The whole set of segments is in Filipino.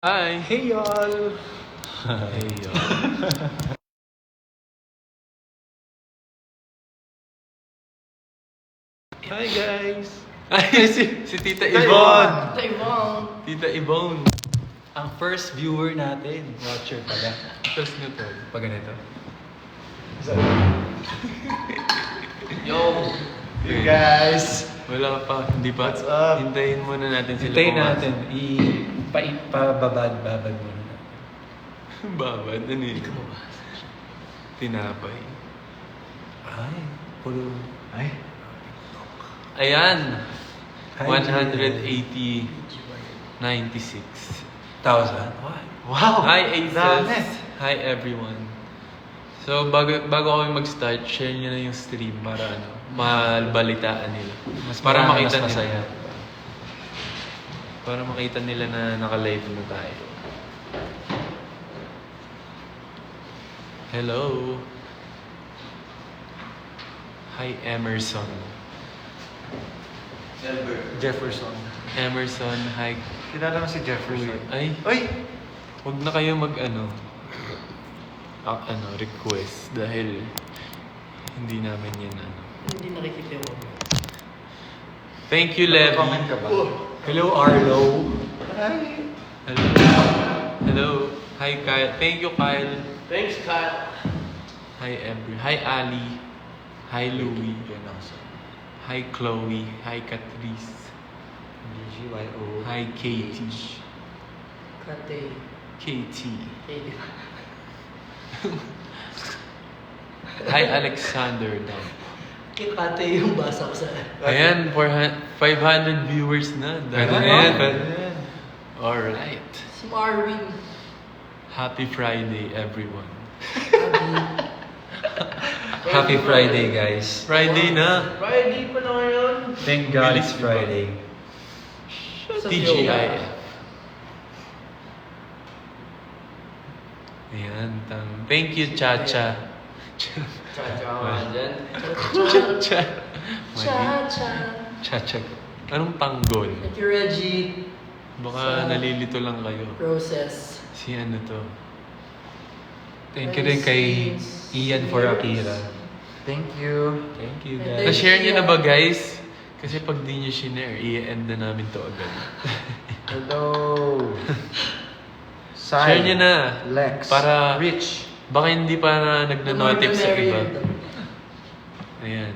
Hi! Hey y'all! Hey, y'all. Hi guys! Ay, si Tita Tita Yvonne! Tita Yvonne. Tita Yvonne! Ang first viewer natin, watcher pala. Tapos na to. Pag ganito. Yo. Hey guys! Wala pa, hindi pa. What's up? Hintayin muna natin sila Hintayin pumasok. natin. Ipababad muna. Babad, ano yun? Tinapay. Ay, puro... Ay. Ayan! Hi, 180, 96. 1,000? Wow! Hi, Aces! Dami. Hi, everyone! So, bago kami mag-start, share nyo na yung stream para mabalitaan nila. Para makita mas nila. masaya. Para makita nila na naka-live na tayo. Hello! Hi, Emerson. Jefferson. Emerson, hi. Kilala mo si Jefferson? Ay, Uy! huwag na kayo request dahil hindi namin yan Hindi nakikita yung Thank you, Levi. Comment ka ba? Hello, Arlo. Hi! Hello. Hello. Hi, Kyle. Thank you, Kyle. Thanks, Kyle. Hi, Ember. Hi, Ali. Hi, Louie. Hi, Chloe. Hi, Catrice. DGYO. Hi, Katie. Kate. Katie. Kate. Hi, Alexander. Dam. Kate yung basa ko sa... Ayan, 500 viewers na. Pwede Dahil na yan, pwede na yan. Alright. Si Marvin. Happy Friday, everyone. Happy Friday, guys. Friday na. Friday pa na ngayon. Thank God Bilis, it's diba? Friday. TGIF. Ayan. Thank you, Chacha. Cha-cha dyan. Chacha. Cha-cha. Chachag. Anong tanggol? Thank you, Reggie. Baka nalilito lang kayo. Process. Si ano to? Thank you din kay Ian for Akira. Thank you. Thank you, guys. guys. Na-share nyo na ba, guys? Kasi pag di nyo share, i-end na namin to agad. Hello. Share nyo na. Lex. Para- Rich. Baka hindi pa na nagna-notif sa iba. Merienda. Ayan.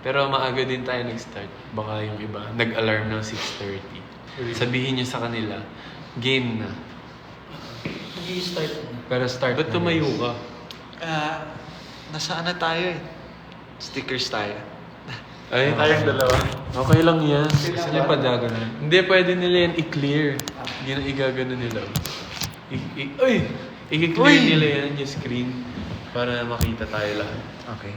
Pero maaga din tayo nag-start. Baka yung iba, nag-alarm ng 6:30. Sabihin nyo sa kanila, game na. Mag-i-start na. Pero start Ba't na, tumayo guys. ka? Nasaan na tayo eh? Stickers tayo. Ay, Tayong dalawa. okay lang yan. Gusto niyo pa dago na? Hindi, pwede nila yan i-clear. Hindi na igagano nila. Uy! I-clear Uy! nila yan yung screen para makita tayo lahat. Okay.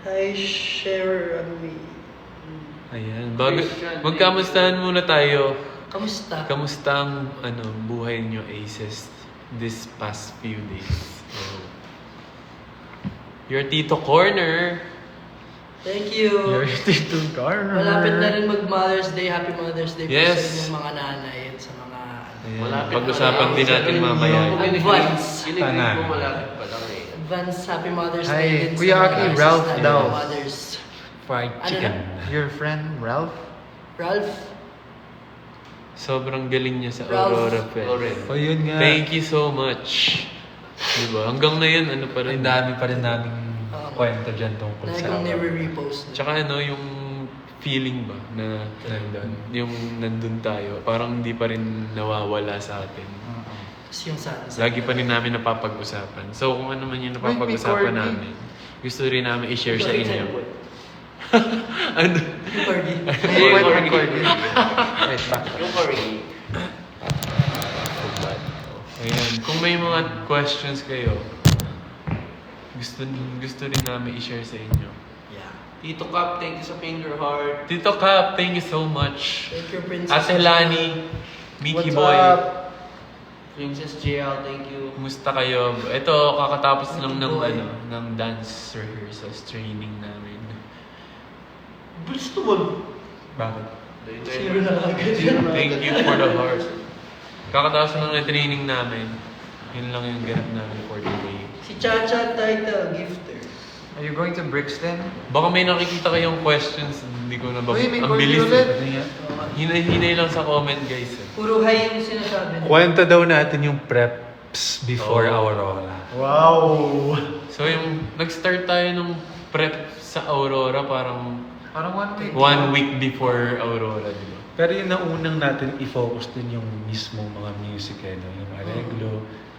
Hi, share. Ayan. Magkamustahan muna tayo. Kamusta? Kamusta ang buhay niyo, Aces, this past few days? Oh. Your Tito Corner. Thank you. Your Tito Garner. Malapit na rin mag-Mother's Day. Happy Mother's Day po Yes. sa inyong mga nanay at sa mga... Ayan. Malapit Pag-usapan din natin mamaya. Advance. Sana. ko malapit pa lang eh. Advance Happy Mother's Hi, Day din sa Kuya mga Aki, artist Ralph natin daw. na mothers. Fried Ano chicken. Your friend, Ralph? Ralph? Sobrang galing niya sa Ralph. Aurora Fest. Oh, yun nga. Thank you so much. Diba? Hanggang na yun, ano pa rin. Ang dami pa rin naming kwento dyan tungkol Dahil sa... kong nire-repost. Tsaka yung feeling ba na Nandun. yung nandun tayo, parang hindi pa rin nawawala sa atin. Tapos yung sa... Lagi pa rin namin napapag-usapan. So kung ano man yung Uy, napapag-usapan may corgi. namin, gusto rin namin i-share sa inyo. Ano? Yung corgi. Hey, wait, Wait, back. Yung corgi. Ayan. Kung may mga questions kayo, gusto rin namin i-share sa inyo. Yeah. Tito Cap, thank you sa finger heart. Tito Cap, thank you so much. Thank you, Princess. Ate Lani, Mickey What's Boy, up? Princess JL, thank you. kumusta kayo? Ito, kakatapos lang ng Mickey Boy. ng dance rehearsals training namin. Bilis naman. Bakit? Zero na agad. Thank you for the heart. Kakatapos lang ng training namin. Yun lang yung ganap namin for today. Si Chacha title gifter. Are you going to Brixton? Baka may nakikita kayong questions, hindi ko na ba... Uy, may ang corgi bilis. ulit. Hinay lang sa comment, guys. Puro high yung sinasabi niya. Kwento daw natin yung preps before Oh. Aurora. Wow! So yung nag-start tayo nung prep sa Aurora parang Parang 1 week. 1 week before Aurora, di ba? Pero yung naunang natin i-focus din yung mismong mga music no? Yung areglo.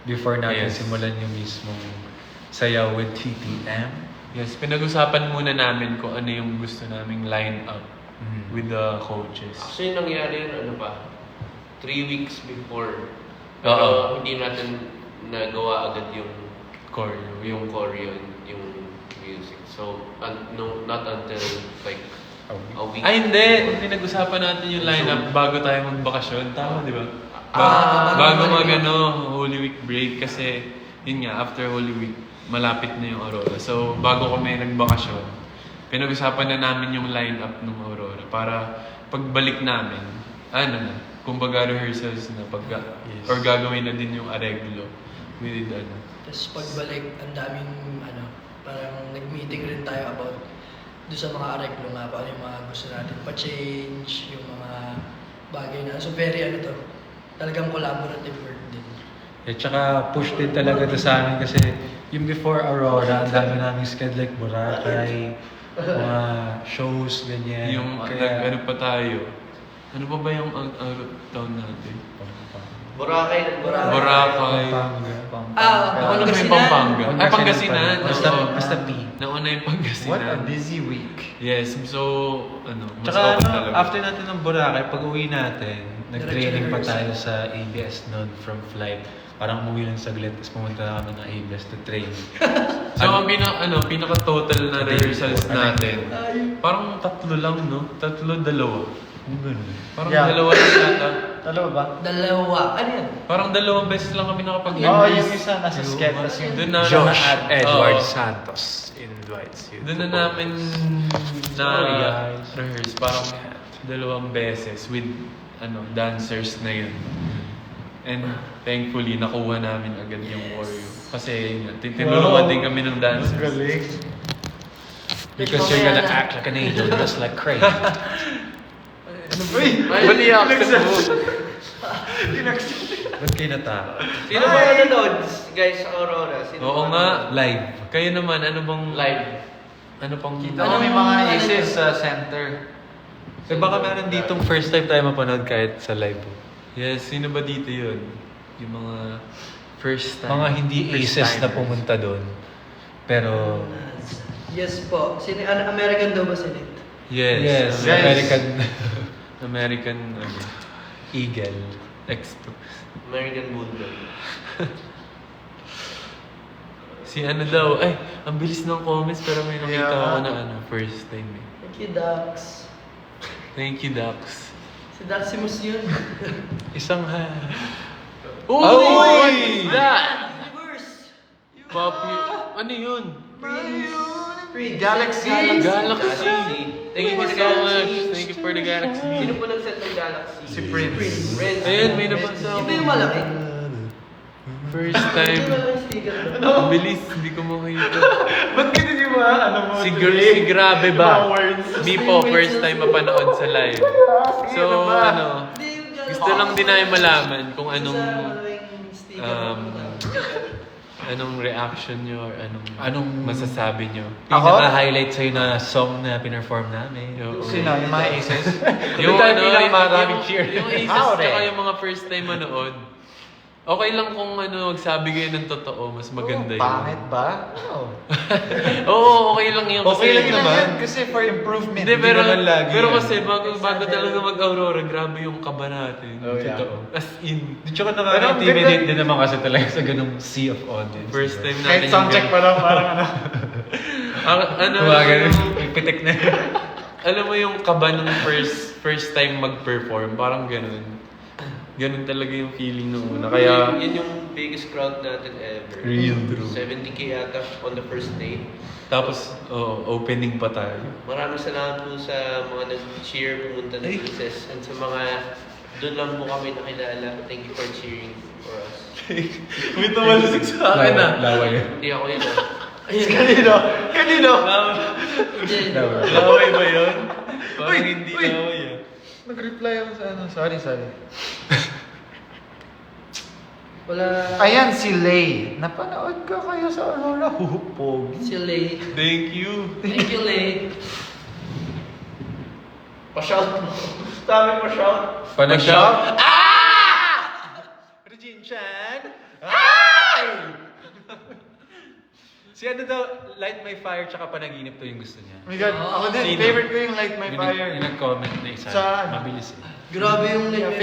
Before natin Yes. simulan yung mismong sayaw with TTM. Yes, pinag-usapan muna namin kung ano yung gusto naming line up with the coaches. Actually, nangyari yun, ano pa? 3 weeks before. Oo. Pero hindi natin nagawa agad yung Choreo. choreo, yung music. So, no, not until like a week. Ay, hindi! Pinag-usapan natin yung lineup bago tayo magbakasyon. Tama, di ba? Bago Holy Week break kasi yun nga, after Holy Week, malapit na yung Aurora. So, bago kami nagbakasyon, pinag-usapan na namin yung lineup ng Aurora para pagbalik namin, kumbaga rehearsals na or gagawin na din yung areglo with Tapos pagbalik, ang daming parang nag-meeting rin tayo about doon sa mga areglo nga, paano yung mga gusto natin pa-change, yung mga bagay na. So very talagang collaborative work din. At saka push din talaga to sa amin kasi yung before Aurora, ang dami namin schedule like Boracay, mga shows, ganyan. Yung ano pa tayo. Ano pa ba yung out of town natin? Boracay. Boracay. Pampanga. Ano ba yung Pampanga? Ay, Pangasinan. Basta P. Nauna yung Pangasinan. What a busy week. Yes, so, mas Tsaka open talaga. after natin ng Boracay, pag uwi natin, nag-training pa Diretso tayo sa ABS noon from flight. Parang umuwi lang saglit, tapos pumunta na kami ng ABS to train. So, ang pinaka-total na rehearsals natin, parang 3 lang, no? 3, 2. Parang Yeah. 2 lang yata. Dalawa ba? Dalawa. Ano yan? Parang 2 beses lang kami nakapag-rehearse. Oo, yung isa nasa sketch, tas yung Doon na, Josh Edward Santos invites you. Doon na namin Sorry, guys. rehearse parang 2 beses with dancers na yun. And thankfully, nakuha namin agad yung choreo. Kasi yun, tinulungan din kami ng dancers. Galing. Because you're gonna act like an angel just like Craig. Mali ako sa Ba't kayo natakot? Sino ba nanonood, guys, sa Aurora? Sino Oo ba nga. nanonood? Live. Kayo naman, ano bang... Live. Ano pang... Kita ko may mga aces sa center. Eh baka meron ditong first time tayo mapanood kahit sa live. Yes, sino ba dito yun? Yung mga first time. Mga hindi first aces na timers. pumunta doon. Pero... Yes po. American daw ba sila? Yes. Yes, American American Eagle. Express. American Bulldog. Si daw, ay, ang bilis ng comments pero may nakita ako na first time eh. Thank you, Dax. Thank you, Dax. Si Daximus yun. Isang Uy! That! Universe! Papi, ano yun? Galaxy. Galaxy. Thank you so much. Thank you for the Galaxy. Sino po nag-set ng Galaxy? Si Prince. Prince. Ayun, may nabasa Di ako. ba yung malaki? First time. Di ba yung sticker doon? Ang bilis, hindi ko makita. Ba't ka di ba? Ano mo? Si Grabe ba? Mi po, first time mapanood sa live. So, Hindi, yung Galaxy. gusto lang din namin malaman kung Sa anong malaking sticker. anong reaction nyo or anong masasabi nyo. pinaka-highlight sa'yo na song na pinerform namin. Sino? Yung mga aces? Yung tayo pinakamaraming yung- cheer. Yung aces Howdy. tsaka yung mga first time manood. Okay lang kung magsabi kayo ng totoo, mas maganda yun. Pangit ba? No. Oo, okay lang yun. Okay lang naman. Yan, kasi for improvement. Hindi, pero, naman lagi pero yan. kasi bago talaga mag-Aurora, grabe yung kaba natin. Oh, yeah. Totoo. As in, Di tsaka nakaka-intimidate din naman kasi talaga sa ganung sea of audience. first time Kahit natin soundcheck pa lang, parang ano. Tumagan, yung, pitik na. alam mo yung kaba ng first time mag-perform, parang ganun. Ganun talaga yung feeling nung una. Kaya, Yun yung biggest crowd natin ever. Real true. 70K yata on the first day. tapos, opening pa tayo. Maraming salamat po sa mga nag-cheer pumunta ng Princess and sa mga Doon lang po kami nakilala. Thank you for cheering for us. May tumalasik sa akin ah. Laway. Hindi ako yun ah. Ayun. Kanino? Hindi. Laway ba yun? Parang hindi laway ah. Nag-reply ako sa ano. Sorry. Wala. Ayan si Lay. Napanood ka kayo sa Aurora. Pogi. Si Lay. Thank you. Thank you, Lay. Pa-shout mo. Dami pa-shout. Panag-shout? Regine Chan. Ay! Si ano daw, Light My Fire tsaka Panaginip to yung gusto niya. Oh my God, ako din. Sino? Favorite ko yung Light My Yung Fire. Yung nag-comment na isa. Saan? Mabilis eh. Grabe yung Yeah, Lay.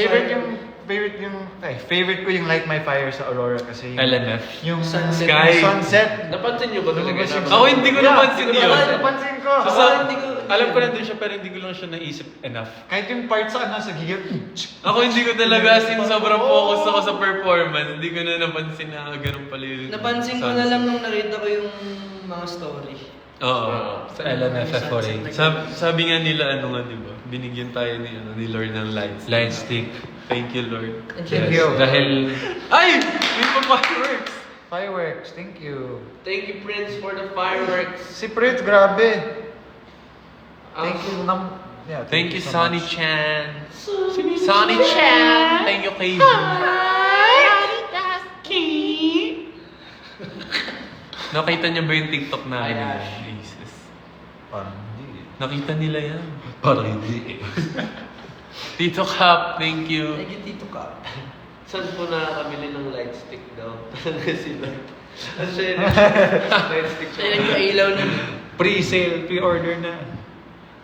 favorite ko yung Light My Fire sa Aurora kasi yung LMF. yung Sunset. Sky. sunset. Napansin niyo ba talaga Lumabas yung- na? Ako hindi ko napansin Hindi ko yun. napansin ko. So, hindi ko- Alam ko nandun siya pero hindi ko lang siya naisip enough. Kahit yung part sa ano sa gigil. Ako hindi ko talaga sobrang focus ako sa performance. Hindi ko na napansin na ganun pala yun. Napansin ko na lang nung nakita ko yung mga story. Oo. Sa LMFF4A. Sabi nga nila ano nga, di ba? Binigyan tayo ni Lord ng lights. Light stick. Thank you, Lord. Thank you. Dahil Ay! May pa-fireworks! Fireworks, thank you. Thank you, Prince, for the fireworks. Si Prince, grabe. Ang- Thank you, yeah, Thank you, so Sonny much. Chan. Sonny Chan! Thank you, KG. Nakita niyo ba yung TikTok namin? Jesus. Parang hindi. Nakita nila yan. Parang hindi. Tito Cap, thank you. Thank you, Tito Cap. Saan po nakakabili ng light stick daw? Talaga sila. Kasi light stick Siya yung nagpa-ilaw nun. pre-sale, pre-order na.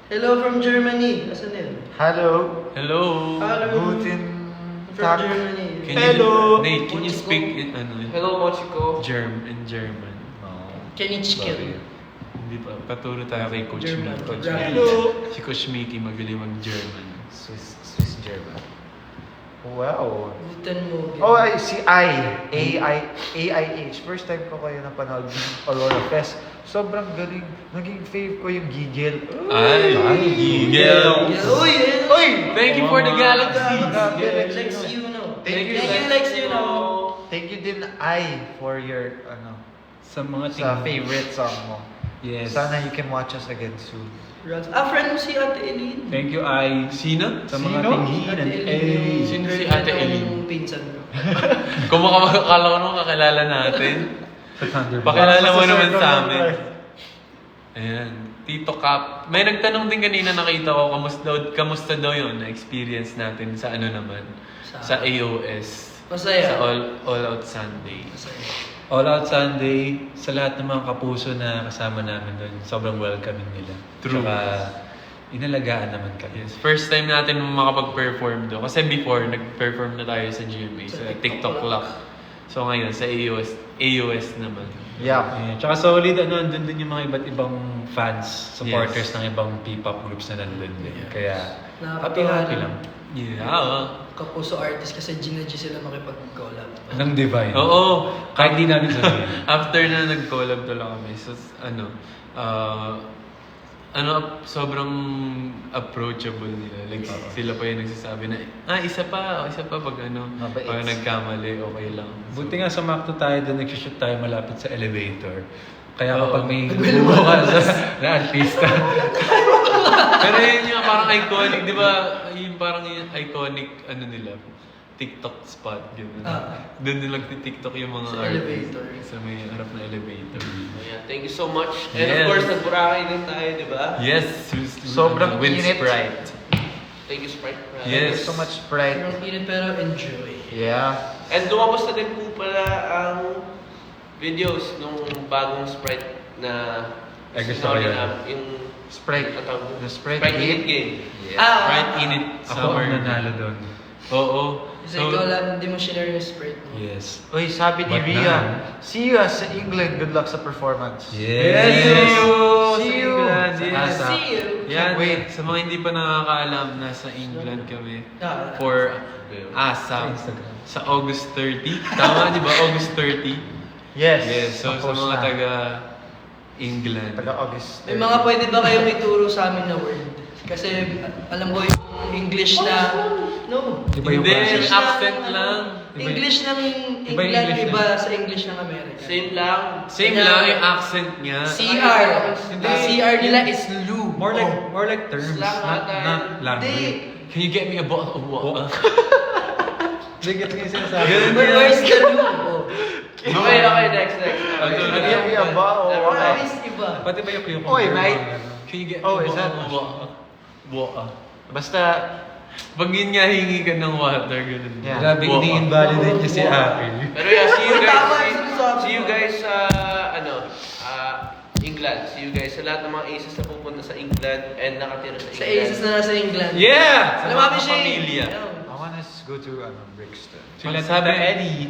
Hello from Germany. Asan yun? Hello. Hello. Hello. Guten From Tag. Germany. Can Hello. You, Nate, can you Mochiko. speak in, Hello, Mochiko. in German? Kenichkin. Hindi pa. Paturo tayo kay Coach German. Mickey. Coach Hello. Si Coach Mickey magaling mag-German. Swiss German. Wow. Guten Morgen. Oh, ay, si AIH. First time ko kayo napanood ng Aurora Fest. Sobrang galing. Naging fave ko yung gigil. Ay, Gigel. Uy! Uy! Thank you for the galaxy. Lex Yuno. Thank you, Lex Yuno. Thank you din, for your, Sa mga sa favorite song mo. Yes. Sana you can watch us again soon. Friend mo si Ate Eileen. Thank you, I. Sino? Sa mga Sino? tinginan. Ate Eileen. Sino si Girlfriend Ate Eileen? ng pinsan ko. Kung makakala ko nung kakilala natin. Sa Thunderbolt. Pakilala mo Sa naman circle sa ng amin. life. Ayan. Tito Cap. May nagtanong din kanina nakita ko, kamusta daw yun na experience natin sa ano naman? Sa AOS. Masaya. Sa All Out Sunday. Masaya. All Out Sunday, sa lahat ng mga kapuso na kasama namin doon, sobrang welcoming nila. True. Tsaka, inalagaan naman kami. Yes, first time natin makapag-perform doon. Kasi before, nag-perform na tayo sa GMA, sa TikTok Lock. So ngayon, sa AOS naman. Yeah. Tsaka solid, andun din yung mga iba't ibang fans, supporters ng ibang P-pop groups na nandun din. Yeah. Kaya, Nakakatuwa happy na. lang. Yeah. Kapuso artist kasi G sila makipag-collab. Ng Divine. Oo. Kahit di namin sabihin. After na nag-collab talaga kami, so sobrang approachable nila. Like, sila pa yung nagsasabi na, isa pa pag Mabait. pag nagkamali, okay lang. So, Buti nga sa Macdo tayo doon, nag-shoot tayo malapit sa elevator. Kaya Oo. kapag may bumuka na artista, Pero yun yung parang iconic, di ba? Yung parang yung iconic, nila, TikTok spot, gano'n. Doon nilang TikTok yung mga Sa artists. elevator. Sa may harap na elevator. Yeah, thank you so much. And Yes. of course, nag-Boracay din tayo, di ba? Yes! Sobrang with init. Sprite. Thank you, Sprite. Yes. There's so much pride. Pero init pero enjoy. Yeah. And lumabas na din po pala ang videos nung bagong Sprite na Ay, gusto ko sinoli yun. na- Yung Sprite. ang tawag doon? The Sprite Init game. game. Sprite Init ako Summer. ang nanalo doon. Oo. Kasi ikaw lang, hindi mo share yung Sprite mo. Yes. Uy, sabi ni But Ria, now- see you sa England. Good luck sa performance. Yes! See you! See you! Sa England, yes. See you! Yan, Wait. sa mga hindi pa nakakaalam, nasa England kami Ah, for Sa ASAP Instagram. sa August 30. Tama, di ba? August 30. Yes. Yes, so sa Tapos mga na. taga-England. Taga-August. May mga pwede ba kayong ituro sa amin na word? Kasi alam ko yung English na No. Iba yung Hindi, process. accent lang. English ng Iba yung England, English iba sa English ng America. Same lang. Same Kaya- lang yung accent niya. CR. Hindi. CR nila is Lou. More like terms, Slang not ata. language. Can you get me a bottle of water? Hindi, gets nga yung sinasabi. Ganun Where's the Lou? Oh. Okay, next. Ano Okay. yan? Where is iba? Pati ba yung Oy, mate. Can you get Oh, me a is that- bottle of water? Water. Basta, Pag yun nga hingi ka ng water, ganun. Yeah. Grabe, ini-invalidate niya si Aki. Pero yeah, see you Tama guys. yung sinasabi See you ko. guys sa England. See you guys sa lahat ng mga aces na pupunta sa England and nakatira sa Sa England. Aces na nasa England. Yeah! Sa Lumapit mga siya eh. pamilya. I wanna go to Brixton. Sila sabi,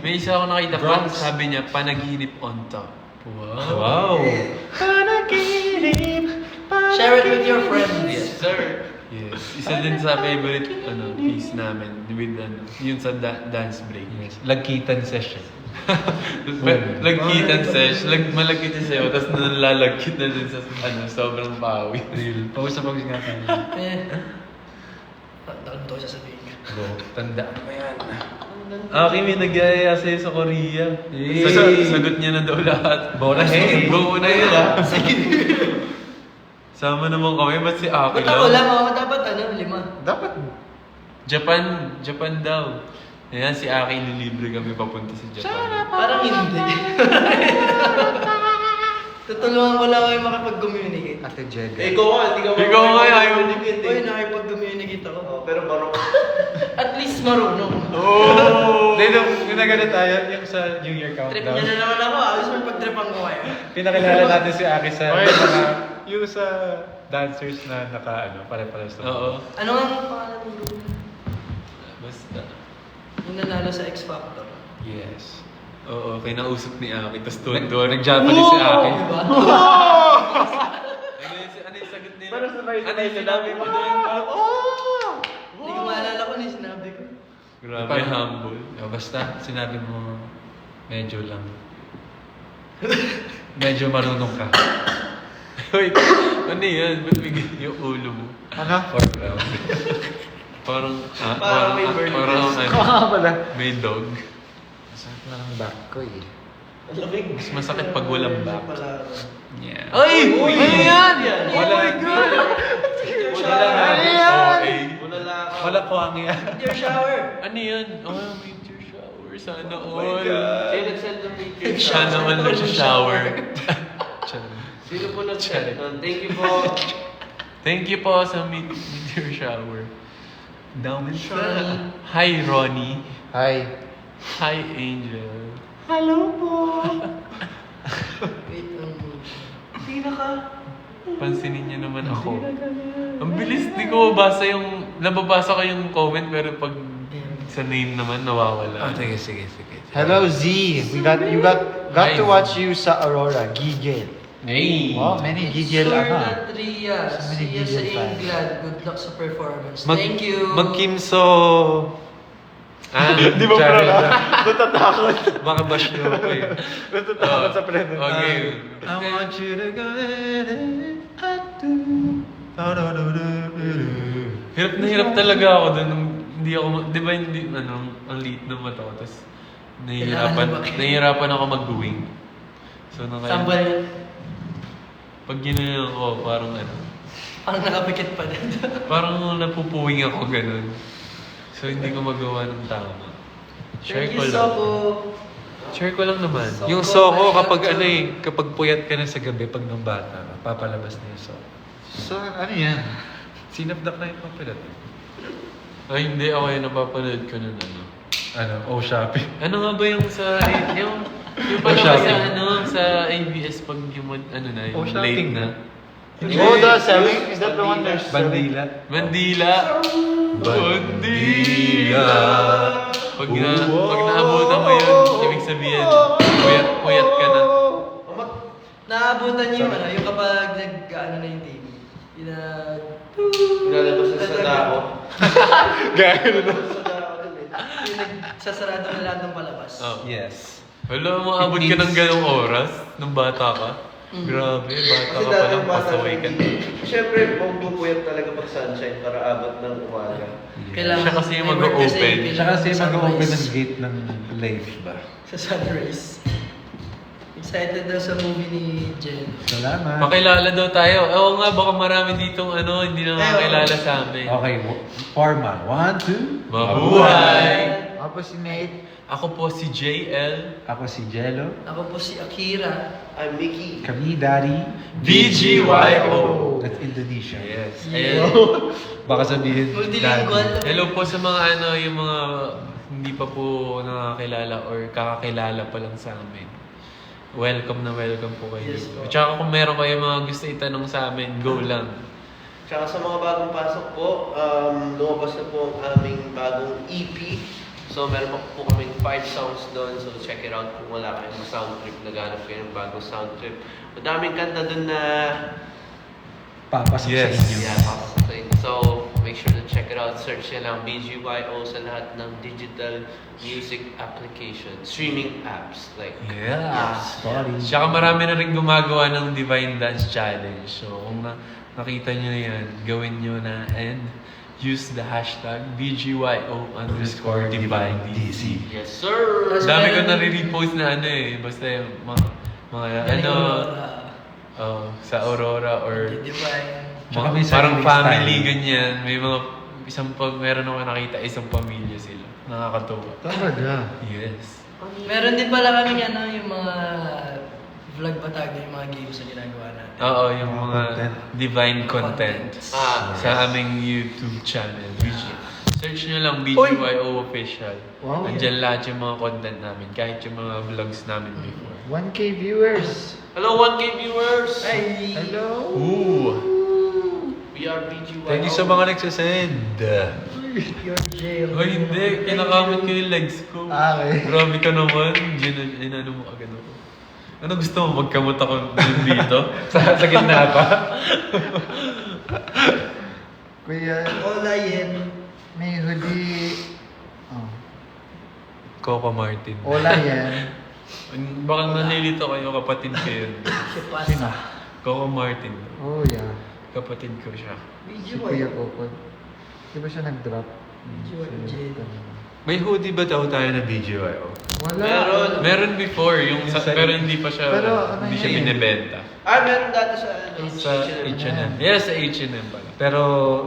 may isa ako nakita pa, Bronx. sabi niya, panaginip on top. Wow. Share it with your friends. Yes, sir. Yes. Isa din sa favorite piece namin with yun sa dance break. Yes. Lagkitan session. Lagkitan sesh, malagkit siya sa'yo, tapos nalalagkit na din sa sobrang pawi. Real. Pawis na pawis nga tayo. Nakalimutan ko sasabihin ko. Go. Tandaan mo yan. Aki, may nagyayaya sa'yo sa Korea. Eh. Sagot niya na daw lahat. Bonus Hey, eh. go muna yun ah. Sama naman kami, ba't si Aki Ba't ako lang? lang? Oh, dapat 5. Dapat. Japan daw. Ayan, si Aki nilibre kami papunta sa Japan. Parang hindi. Tutulungan ko lang kayo makapag-communicate. Ate Jega. Ikaw nga, hindi ka Ikaw nga, ayaw mo Uy, nakipag-communicate ako. Oh, pero barok. At least marunong. Oh! Hindi, nung nagano tayo, yung sa New Year Trip countdown. niya na naman ako. Ayos mo pag-tripan ko kayo. Pinakilala natin si Aki sa Oy. yung sa dancers na pare-pares na. Oo. Ano nga ang pangalan ng group? Basta. Yung nanalo sa X Factor. Yes. Oo, kinausap ni Aki, tapos tuwan-tuwan. Nag-Japanese si Aki. Diba? Ano yung sagot nila? Pero sabay-sabay Ano yung sila. sinabi mo doon? Hindi ko maalala kung ano yung sinabi ko. Grabe, humble. Basta, sinabi mo, medyo lang. Medyo marunong ka. Wait, ano yan? Ba't bigyan yung ulo mo? ano? Fourth round. Parang, Parang may bird parang nest. Pala. may dog. Masakit na ng back ko eh. Mas masakit pag walang back. Yeah. Ay! Uy! Ano yan? Wala. Wala Ano yan? Wala lang ako. Wala ko ang yan. Your shower. Ano yan? Oh, meteor shower. Sana Oh all. my God. Sino nag-send ng picture? Sana all nag-shower. Sino po nag-send nun? Thank you po. Thank you po sa meteor shower. Down in Hi, Ronnie. Hi. Hi, Angel. Wait lang. Sino ka? Pansinin niyo naman ako. Ang bilis, di ko mabasa nababasa ko yung comment, pero pag sa name naman, nawawala. Sige. Hello Z. You got Hi. to watch you sa Aurora. Gigil. Hey! Wow, many gigil Sir ano. Ria. So many See you sa gigil fans. England. Good luck sa performance. Thank you. Mag-Kimso. Di ba pala? Natatakot. Baka bash nyo ako eh. Natatakot sa present. Okay. I want you to go ahead and I do. Hirap na hirap talaga ako doon. Hindi ako, di ba hindi, ang liit ng mata ko. Tapos, nahihirapan ako mag-wing. So, Sambal. Pag ginawa ko, parang Parang nakapikit pa din. parang napupuwing ako ganun. So, hindi ko magawa ng tama. Share ko lang. Soko. Share ko lang naman. Yung soko, kapag kapag puyat ka na sa gabi, pag nung bata, papalabas na yung soko. So, ano yan? Sinapdak na yung papilat. Ay, hindi. Ako yung napapanood ko nun Shopee. Ano nga ba yung sa, yung pala Shopping. sa ABS pag yung, yung late shopping. na. Oh, the selling? Is that the one they're selling? Bandila. Bandila! Bandila! Pag naabutan mo yun, ibig sabihin, puyat ka na. Naabutan niyo yung kapag na yung TV. Lalabas na sa dako. Gano'n na. Yung nagsasarado na lahat ng palabas. Oh. Yes. Wala, maabot ka ng ganong oras nung bata ka. Grabe, bata Kasi ka pa dati lang, yung bata pasaway ka. Siyempre, pupuyat talaga pag sunshine para abot ng umaga. Kailangan Siya kasi yung may work mag-o-open. kasi Siya kasi mag-open ng sunrise. gate ng life ba? Sa sunrise. Excited daw sa movie ni Jen. Salamat. Makilala daw tayo. Oo nga, baka marami ditong hindi na makakilala sa amin. Okay, formal. 1, 2. Mabuhay! Ako si Nate. Ako po si JL. Ako si Jello. Ako po si Akira. I'm Mickey. Kami, Daddy. BGYO. That's Indonesia. Yes. Yeah. Ayan. Baka sabihin, Multilingual. Hello po sa mga yung mga hindi pa po nakakilala or kakakilala pa lang sa amin. Welcome po kayo. Yes po. At saka kung meron kayo mga gusto itanong sa amin, go lang. Tsaka sa mga bagong pasok po, lumabas na po ang aming bagong EP. So meron pa po kaming 5 songs doon. So check it out kung wala kayong sound trip. Naghanap kayo ng bagong sound trip. Madaming kanta doon na papasok Yes. sa inyo. papasok sa inyo. So make sure to check it out. Search nyo lang BGYO sa lahat ng digital music application. Streaming apps. Like Yes. Sorry. Tsaka marami na rin gumagawa ng Divine Dance Challenge. So kung nakita nyo yan, gawin nyo na and use the hashtag BGYO_DivineDC. Yes sir! Tapos Dami ko meron- nare-repost na basta yung mga Galing sa Aurora or Divine. Tsaka may parang sariling family style. ganyan. May mga meron ako nakita isang pamilya sila. Nakakatuwa. Talaga. Yes. Meron din pala kami yung mga vlog ba tawag yung mga games na ginagawa natin. Oo, yung Mga mga content. divine content sa aming YouTube channel. Search nyo lang BGYO Official. Wow. Andyan lahat yung mga content namin. Kahit yung mga vlogs namin before. 1K viewers. Hello 1K viewers! Ay! Hello. Ooh! We are BGYO. Thank you sa mga nagsasend. Your jail. Ay, hindi. Kinakamit ko yung legs ko. Okay. Grabe ka naman. Inano mo agad ako. Ano gusto mo? Magkamot ako dito? sa gitna pa. Kuya, Hola, Yen. may hoodie. Oh. Coco Martin. Hola yan. Baka nanilito kayo, kapatid ko yun. Si Pasa. Coco Martin. Oh yeah. Kapatid ko siya. Si Kuya Coco. Di ba siya nag-drop? BGYO. May hoodie ba daw tayo na BGYO? Wala. Meron. Meron before, pero hindi pa siya, Pero ano hindi siya yan? binibenta. Meron dati sa Sa H&M. Yes, sa H&M pala. Pero,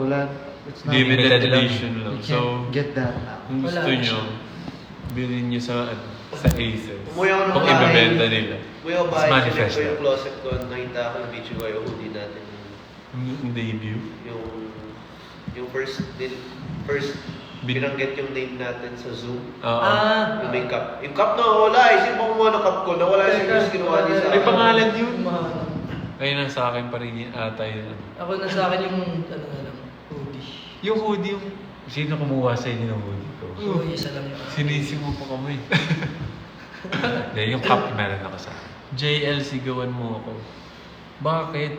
Wala. It's not Limited limited lang. edition lang. You So, can't get that now. kung Wala gusto na nyo, siya. bilhin nyo sa Aces. Umuwi ako ng Kung bahay. ibebenta nila. Kuya, It's bahay, check manifest ko yung na. closet ko. Nakita ko yung BGYO hoodie natin. Yung debut. Yung first binanggit yung name natin sa Zoom. Oo. Yung may cup. Yung cup na wala. Isip mo kumuha ng cup ko. Nawala yung serious ginawa niya sa May akin. pangalan yun. Mga- Ayun na sa akin pa rin yung ata yun. Ako na sa akin yung hoodie. Yung hoodie, yung sino kumuha sa inyo ng hoodie ko? So, isa lang yun. sinisi mo pa kami. Hindi, yung cup meron ako sa akin. JL, sigawan mo ako. Bakit?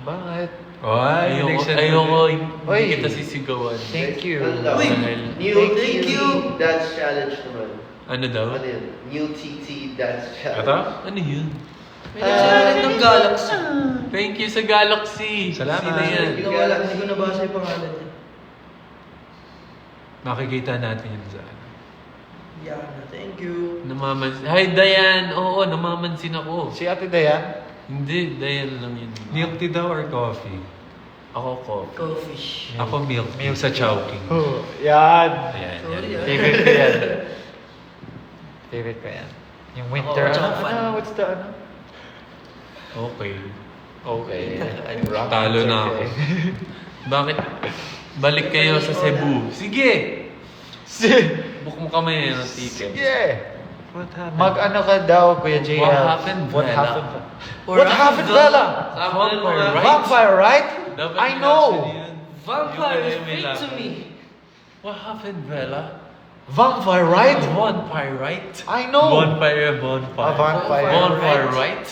Bakit? Ayoko, hindi Oy. kita sisigawan. Thank you. Ano daw? Uy! New Thank TT you. Dance Challenge naman. Ano daw? Ano yun? New TT Dance Challenge. Ito? Ano yun? May nagsasalit ng Galaxy. Thank you sa Galaxy. Salamat. Sino yan? Hindi ko nabasa yung pangalan niya. Makikita natin yun sa ano. Yan. Thank you. Namamansin. Hi, Dayan. Oo, namamansin ako. Si Ate Dayan? Hindi, Dayan lang yun. Milk tea daw or coffee? Ako ko. Coffee. Ako milk tea. Yung sa Chowking. Oh, yan. Ayan, Sorry yan. ah. Favorite ko yan. Favorite ko yan. Yung winter, Ako, tsaka ano? fan. What's the ano? Okay. Okay. I'm wrong. Talo It's na okay. ako. Bakit? Balik kayo sa Cebu. Sige! Book mo kami ng ticket. Sige! What happened? Mag-ano ka daw, Kuya JL? What happened, What Vela? happened? Or What happened, Vela? Sama ng mga... Right? Vampire, right? Dapat I know! reaction yun. Vampire, Yung speak may to laban. me. What happened, Bella? Vampire, right? Bonfire, right? I know! Bonfire, bonfire. Vampire. Bonfire, right?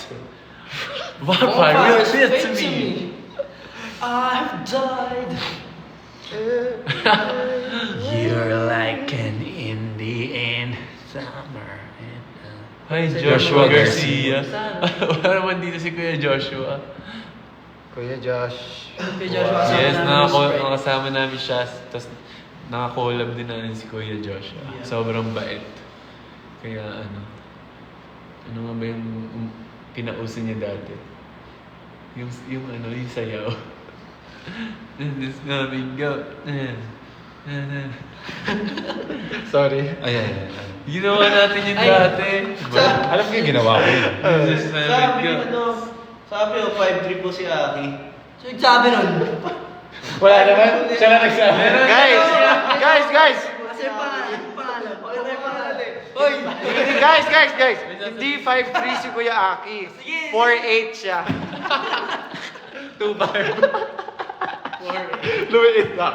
Bonfire, real shit to me. I've died. You're like an Indian summer. Hi, Si Joshua Joshua Garcia. Saan? Wala naman dito si Kuya Joshua. Kuya Josh. Kay Joshua, kasama Yes, namin yung Sprite. nakasama namin siya. Tapos nakakollab din namin si Kuya Joshua. Yeah. Sobrang bait. Kaya ano nga ba yung pinauso niya dati? Yung sayaw. This namin go. Sorry. Ay. Ginawa natin yun Ay. dati. Alam ko yung ginawa ko yun. This namin go. Sabi 5'3" po si Aki. So, sabi nun. Wala naman. Siya lang nagsabi. Guys! Kasi pangalan. Ano yung pangalan? Hoy! Guys! Hindi 5'3 si Kuya Aki. 4'8 siya. 2'5". Lumiit na.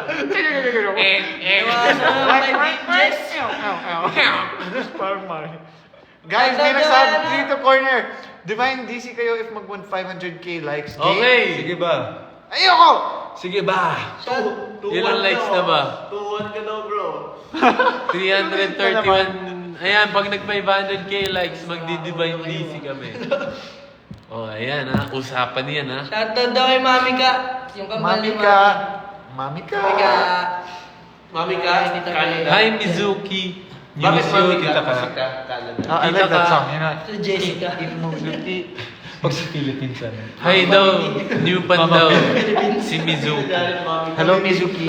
Parang Mario. Guys, may nagsabi dito corner. Divine DC kayo if mag 500k likes. Okay. Sige ba? Ayoko! Sige ba? Ilang likes na ba? 2-1 ka daw, bro. 331. Ayan, pag nag 500k likes, magdi-divine DC kami. Oh, ayan ha. Usapan yan ha. Shoutout daw kay Mami Ka. Yung kambal ni Mami ka. Mami Ka. Mami ka? Hi, Tita Canada. Hi, Mizuki. Bakit Mami Kita ka? ka. Kasi Canada. I Kita like that ka. song. You know, Si Jessica. Pag sa Philippines, ano? Hi daw. New pan Mama daw. Philippines. Si Mizuki. Hello, Mizuki.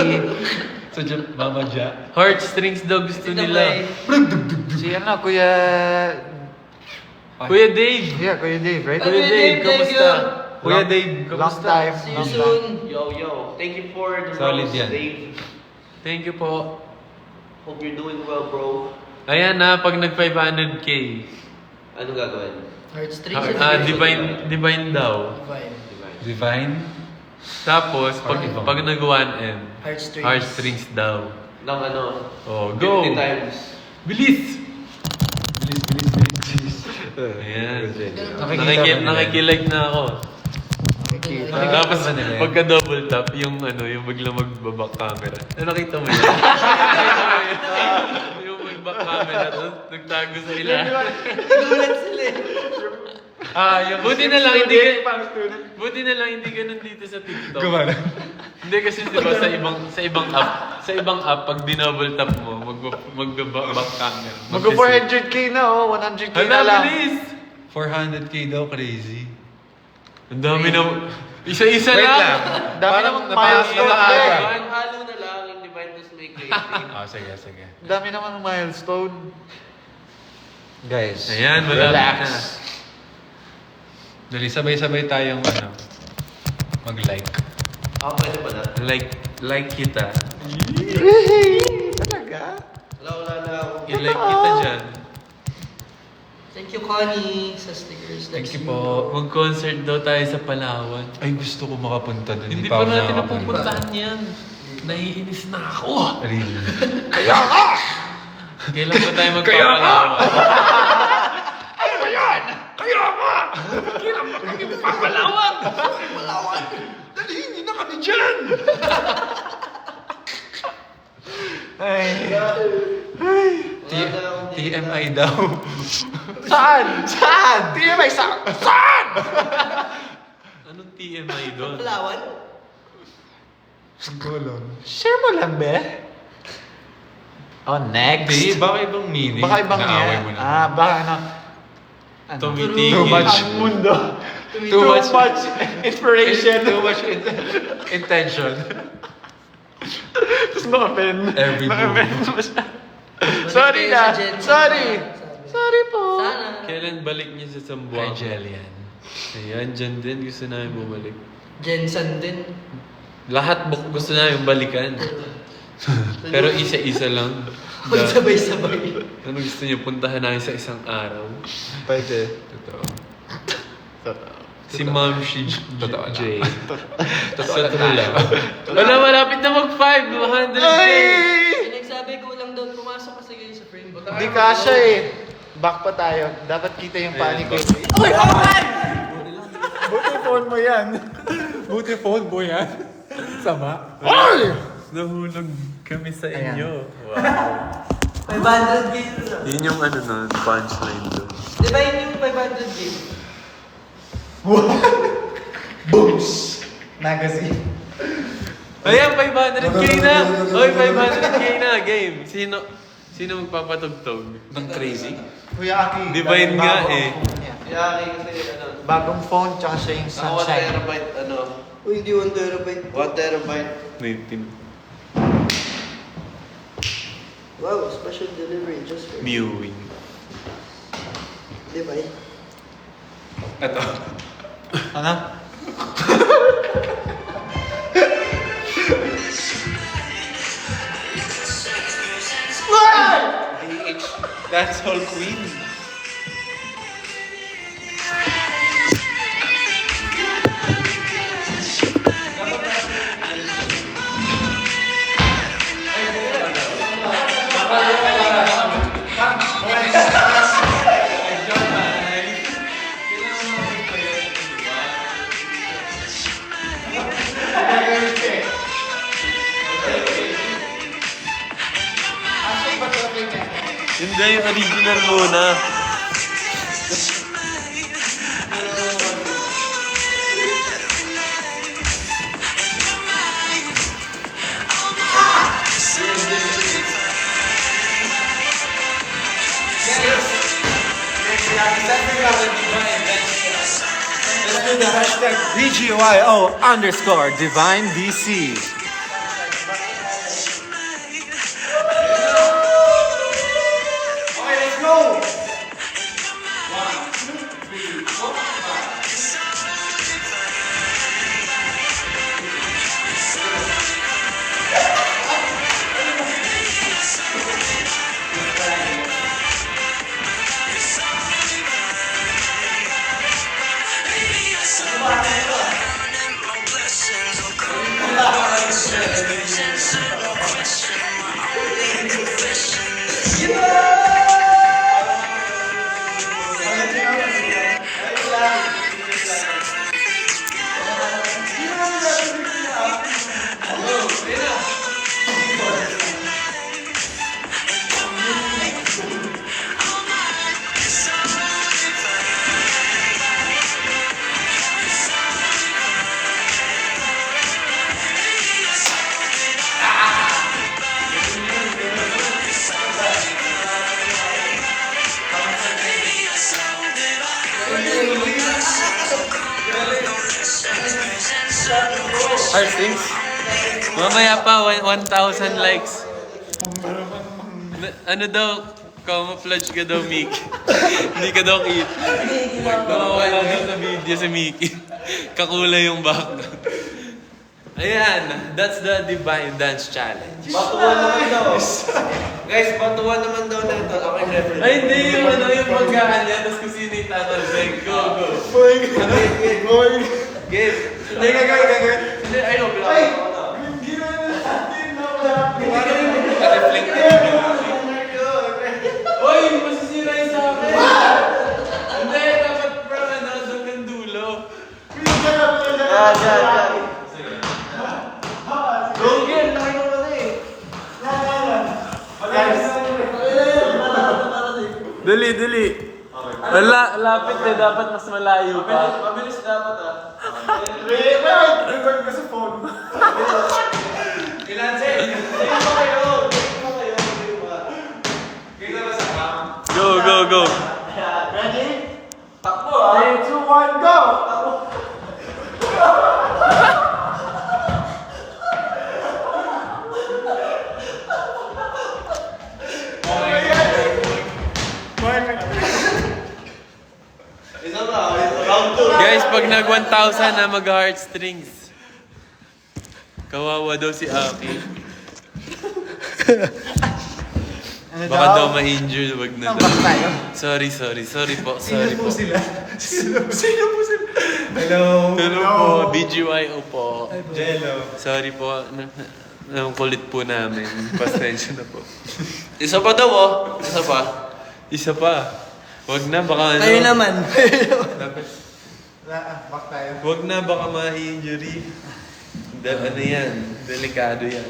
So, Mama Ja. Heartstrings daw gusto Tita nila. Play. Si ano, Kuya... Kuya Dave. Yeah, Kuya Dave, right? Kuya Dave, thank kamusta? you. Kuya Dave, Long kamusta? time. See you Long soon. Yo. Thank you for the Solid rose, yan. Dave. Thank you po. Hope you're doing well, bro. Ayan na, pag nag 500k. Ano gagawin? Heartstrings. Divine daw. Divine. Tapos, pag nag 1M, Heartstrings. heartstrings daw. Ng ano? Oh, go! 50 times. Bilis! Bilis. Ayan. Nakikita ba nila? Nakikilag na ako. Tapos, ba nila yan? pagka double tap, yung biglang magbabak camera. Nakita mo yun? Nakita mo yun? Yung magbabak camera, tapos nagtago sa ilalim. Gulat sila eh. Buti na lang hindi ganun dito sa TikTok. Gumana. Hindi kasi diba sa ibang app pag dinouble tap mo, magbabak camera. Mag 400k na, oh. 100k na Hala, lang. bilis! 400k daw, crazy. Ang dami na... Isa-isa Wait lang! lang. Dami Parang namang milestone, napaka- eh. Ang halo na lang, yung divine plus may creative. Sige. Dami naman ng milestone. Guys, Ayan, malapit relax. na. Dali, sabay-sabay tayong mag-like. Pwede pa na. Like kita. Talaga? Wala na ako. I-like kita dyan. Thank you, Connie, sa stickers. Thank you po. Mag-concert daw tayo sa Palawan. Ay, gusto ko makapunta doon. Hindi pa pa ako natin nakakapunta. napupuntahan yan. Naiinis na ako. Really? Kailan ba tayo magpapalawan? Ay. TMI daw. Saan? TMI saan? Anong TMI doon? Palawan? Gulong. Share mo lang, be. Oh, next. Hindi, baka ibang meaning. Baka ibang Naaway yan. mo na. Baka ano. Tumitigil. Too much. Ang mundo. Too much. inspiration. Too much intention. Tapos ma-offend. Every Ma-offend move. mo siya. Sorry Balik na. kayo sa Gen Z Sorry. pa, sabi. Sorry po. Sana. Kailan balik niya sa Kay Zamboanga? Jelian. Ayan, dyan din. Gusto namin bumalik. Jensen din. Lahat gusto namin balikan. Pero isa-isa lang. Magsabay-sabay. Ano gusto niyo? Puntahan namin sa isang araw. Pwede. Totoo. Si Ma'am si Totoo lang. Jay. Totoo lang Totoo lang. tayo. Wala, malapit na mag-5. 100K. Nagsabi ko lang daw, pumasok kasi kayo sa frame. Hindi kasha eh. Back pa tayo. Dapat kita yung panic ko. Buti phone mo yan. Buti phone mo yan. Sama. Nahulog kami sa inyo. Wow. 500k na. Yun yung ano nun, punchline doon. Di ba yun yung 500k? Booms! Magazine. Ayan, 500k na! Oy, 500k na, game! Sino magpapatugtog? Ng crazy? Kuya Aki. Divine nga bago ang eh. phone niya. Kaya kasi ano, Bagong phone, tsaka siya yung naka 1 sunshine. terabyte ano, Uy, hindi 1 terabyte. 1 terabyte. 19. Wow, special delivery just for Mewing. Di ba? Ito. Ano? That's all Queen. Hindi, yung original muna. Let's do the hashtag DGYO_DivineDC. Okay, let's go! Hard things. Mamaya pa, 1,000 likes. Ano daw, camouflage ka daw, Mickey. Hindi ka daw kita. Nawawala daw sa video si Mickey. Kakulay yung background. Ayan, that's the Divine Dance Challenge. Batuan naman daw. Guys, batuan naman daw na ito. Ako yung referee. Ay, hindi yung ano, yung pagkaan niya, tapos kung sino yung tatalbeg. Go, go. Game. Hindi, gagawin. Hindi, ayun, pinakita ko na. Ka-reflect na yun. Uy, masisira yung sa akin. Hindi, dapat parang ano, doon ng dulo. Yan. Go game, nakita ko na eh. Dali. Wala, lapit eh. Dapat mas malayo pa. Mabilis dapat ah. Record ko sa phone. Ilan set? Tingin mo kayo. Kita ba sa cam? Go. Ready? Takbo ah. 3, 2, 1, go! Isa ba? Round 2. Guys, pag nag 1,000 na mag-heartstrings. Kawawa daw si Aki. Baka daw ma-injure, wag na daw. Sorry po. Sino po sila? Hello. Hello po, BGYO po. Jello. Sorry po, ang kulit po namin. Pasensya na po. Isa pa daw oh. Isa pa. Isa pa. Wag na, baka ano. Kayo naman. Back tayo. Wag na, baka ma-injury. Ano yan, delikado yan.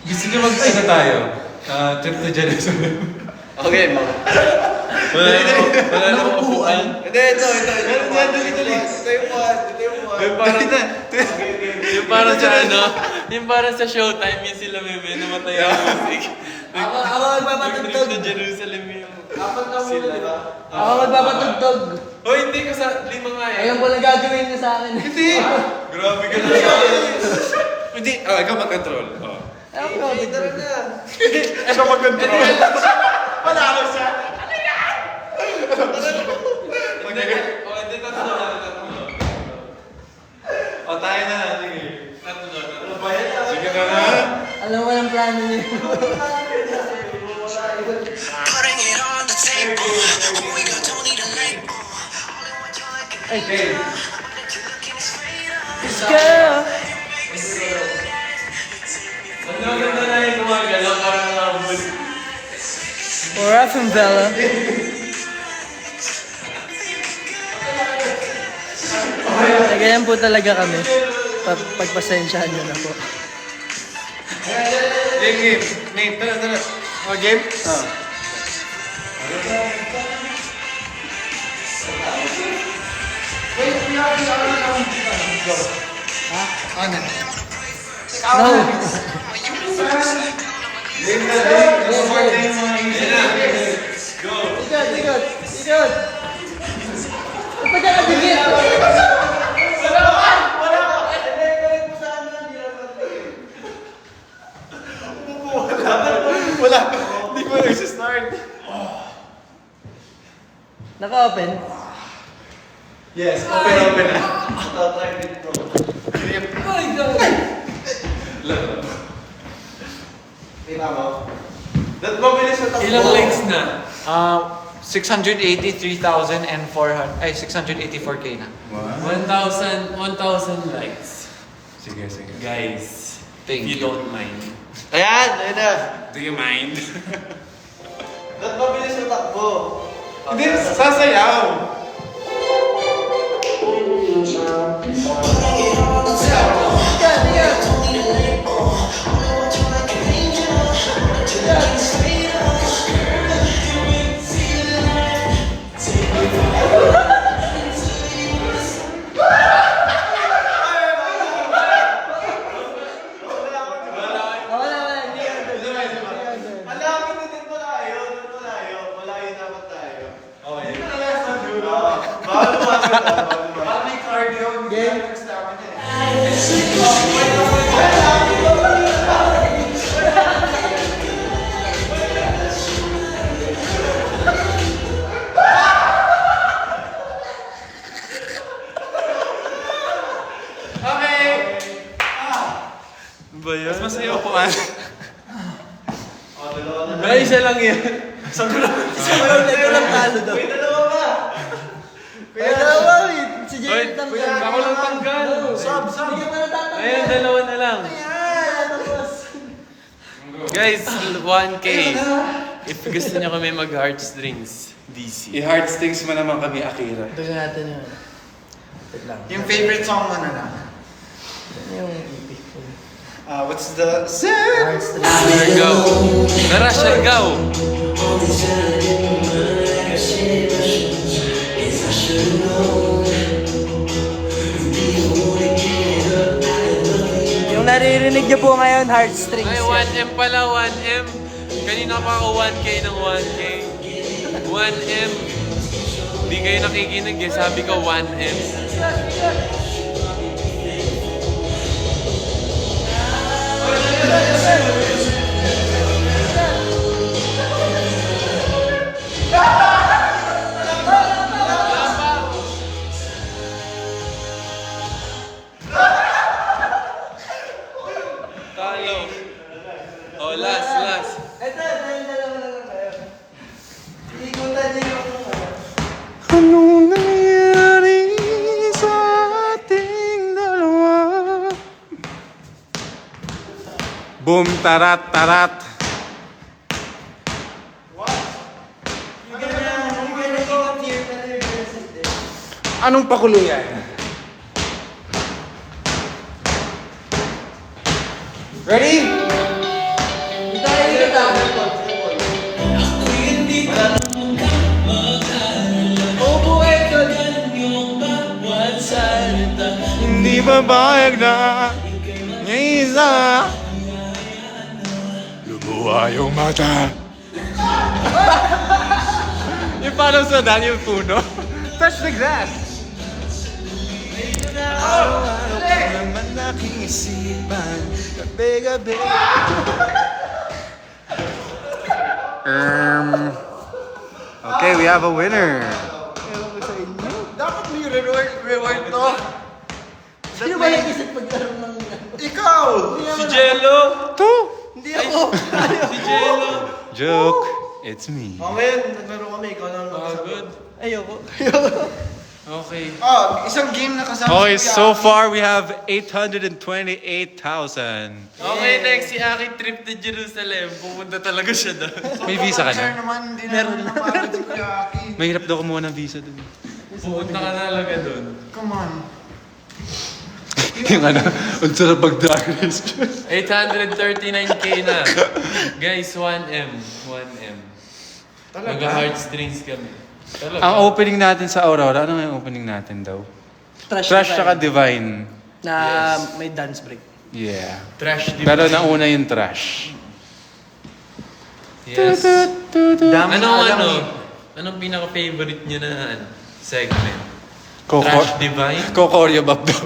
Gusto niyo mag-ano tayo? Trip to Jerusalem. Okay, mga. Wala na upuan. Hindi, ito. Ito yung one. Yung parang sa ano, yung parang sa Showtime, yung sila Meme, namatay ang music. Ako magpapatugtog. Nag-trip na Jerusalem yung Sila ba? Ako magpapatugtog. Oh, hindi ko sa lima nga eh. Ayun po na gagawin niyo sa akin. Hindi! Grabe ka na. Hindi, ikaw mag-control. Oh. Ako magpapatugtog. Siya mag-control. Wala ako siya. Hindi, tatlo na. O, tayo na. Sige. Tatlo. Sige na na. Alam mo ng plano niyo. Putting it on the table. When we go, don't need a label. All in one joint, can Okay. Let's go! Ang ganda na yung gumagalaw, parang nakabalik. We're up from Bella. Ganyan po talaga kami. Pagpasensyahan nyo na po. Game. Nate, tara. Game? No! Ikot! Ba't ka nagigit? Wala. Hindi ko nag-start. Naka-open? Yes, open na. Tingnan mo. Ba't mabilis na takbo? Ilang likes na? 683,400. Ay, 684K na. 1,000 likes. Sige. Guys, Thank if you you. don't mind. Ayan, ayun na. Do you mind? Ba't mabilis na takbo? Hindi, sasayaw. Wala. Hindi ka Alam mo, dito malayo. Malayo dapat tayo. Okay. Bawal lumayo. Parang may cardio. Game. Okay. Ba yan? Mas masaya po man. Ay, isa lang yan. Ikaw lang talo daw. May dalawa ba? Kuya dalawa, si Hoy, Jerry tanggal. kuya, ako lang tanggal. Hindi ka pa natatanggal. Ayun, dalawa na lang. Ayan, tapos. Guys, 1K. If gusto niyo kami mag-heartstrings, DC. I-heartstrings mo naman kami, Akira. Ito natin yun. Wait lang. Yung favorite song mo na lang. Yung EP. What's the... Heartstrings. Siargao. Tara, Siargao. Yung naririnig niyo po ngayon, heartstrings. Ay, 1M pala, 1M. Kanina pa ako 1K ng 1K. 1M. Hindi kayo nakikinig eh. Sabi ko 1M. Talo. Oh, last. Ito, dalawa lang kayo. Ikutan niyo yung Anong nangyari sa ating dalawa? Boom, tarat. Anong pakulo yan? Ready? Ito ay ikot. papayag na isa. Lumuha yung mata. Yung parang sa Daniel Puno. Touch the grass. Araw-araw ka naman aking isipan. Gabi-gabi. Okay, we have a winner. Ewan ko sa inyo. Dapat may reward to. Sino ba nag-isip magkaroon ng... Ikaw! Si Jello! To! Hindi ako. Si Jello! Joke. It's me. Ngayon, naglaro kami, ikaw lang Pagod. Ayoko. Okay. Oh, isang game na kasama. Okay, so far we have 828,000. Okay, next si Aki trip to Jerusalem. Pupunta talaga siya doon. May visa ka Sir na? naman, hindi naman napagod si Kuya Aki. Mahirap daw kumuha ng visa dun. Pupunta ka talaga doon. Come on. Yung ano, ang sarap mag-drag race. 839k na. Guys, 1M. 1M. Mag-heartstrings kami. Talaga. Ang opening natin sa Aurora, ano nga yung opening natin daw? Trash tsaka Divine. Na may dance break. Yeah. Trash di Pero nauna yung trash. Yes. Dami Anong pinaka-favorite niyo na segment? Coco- Trash Divine? Kokoryabab daw.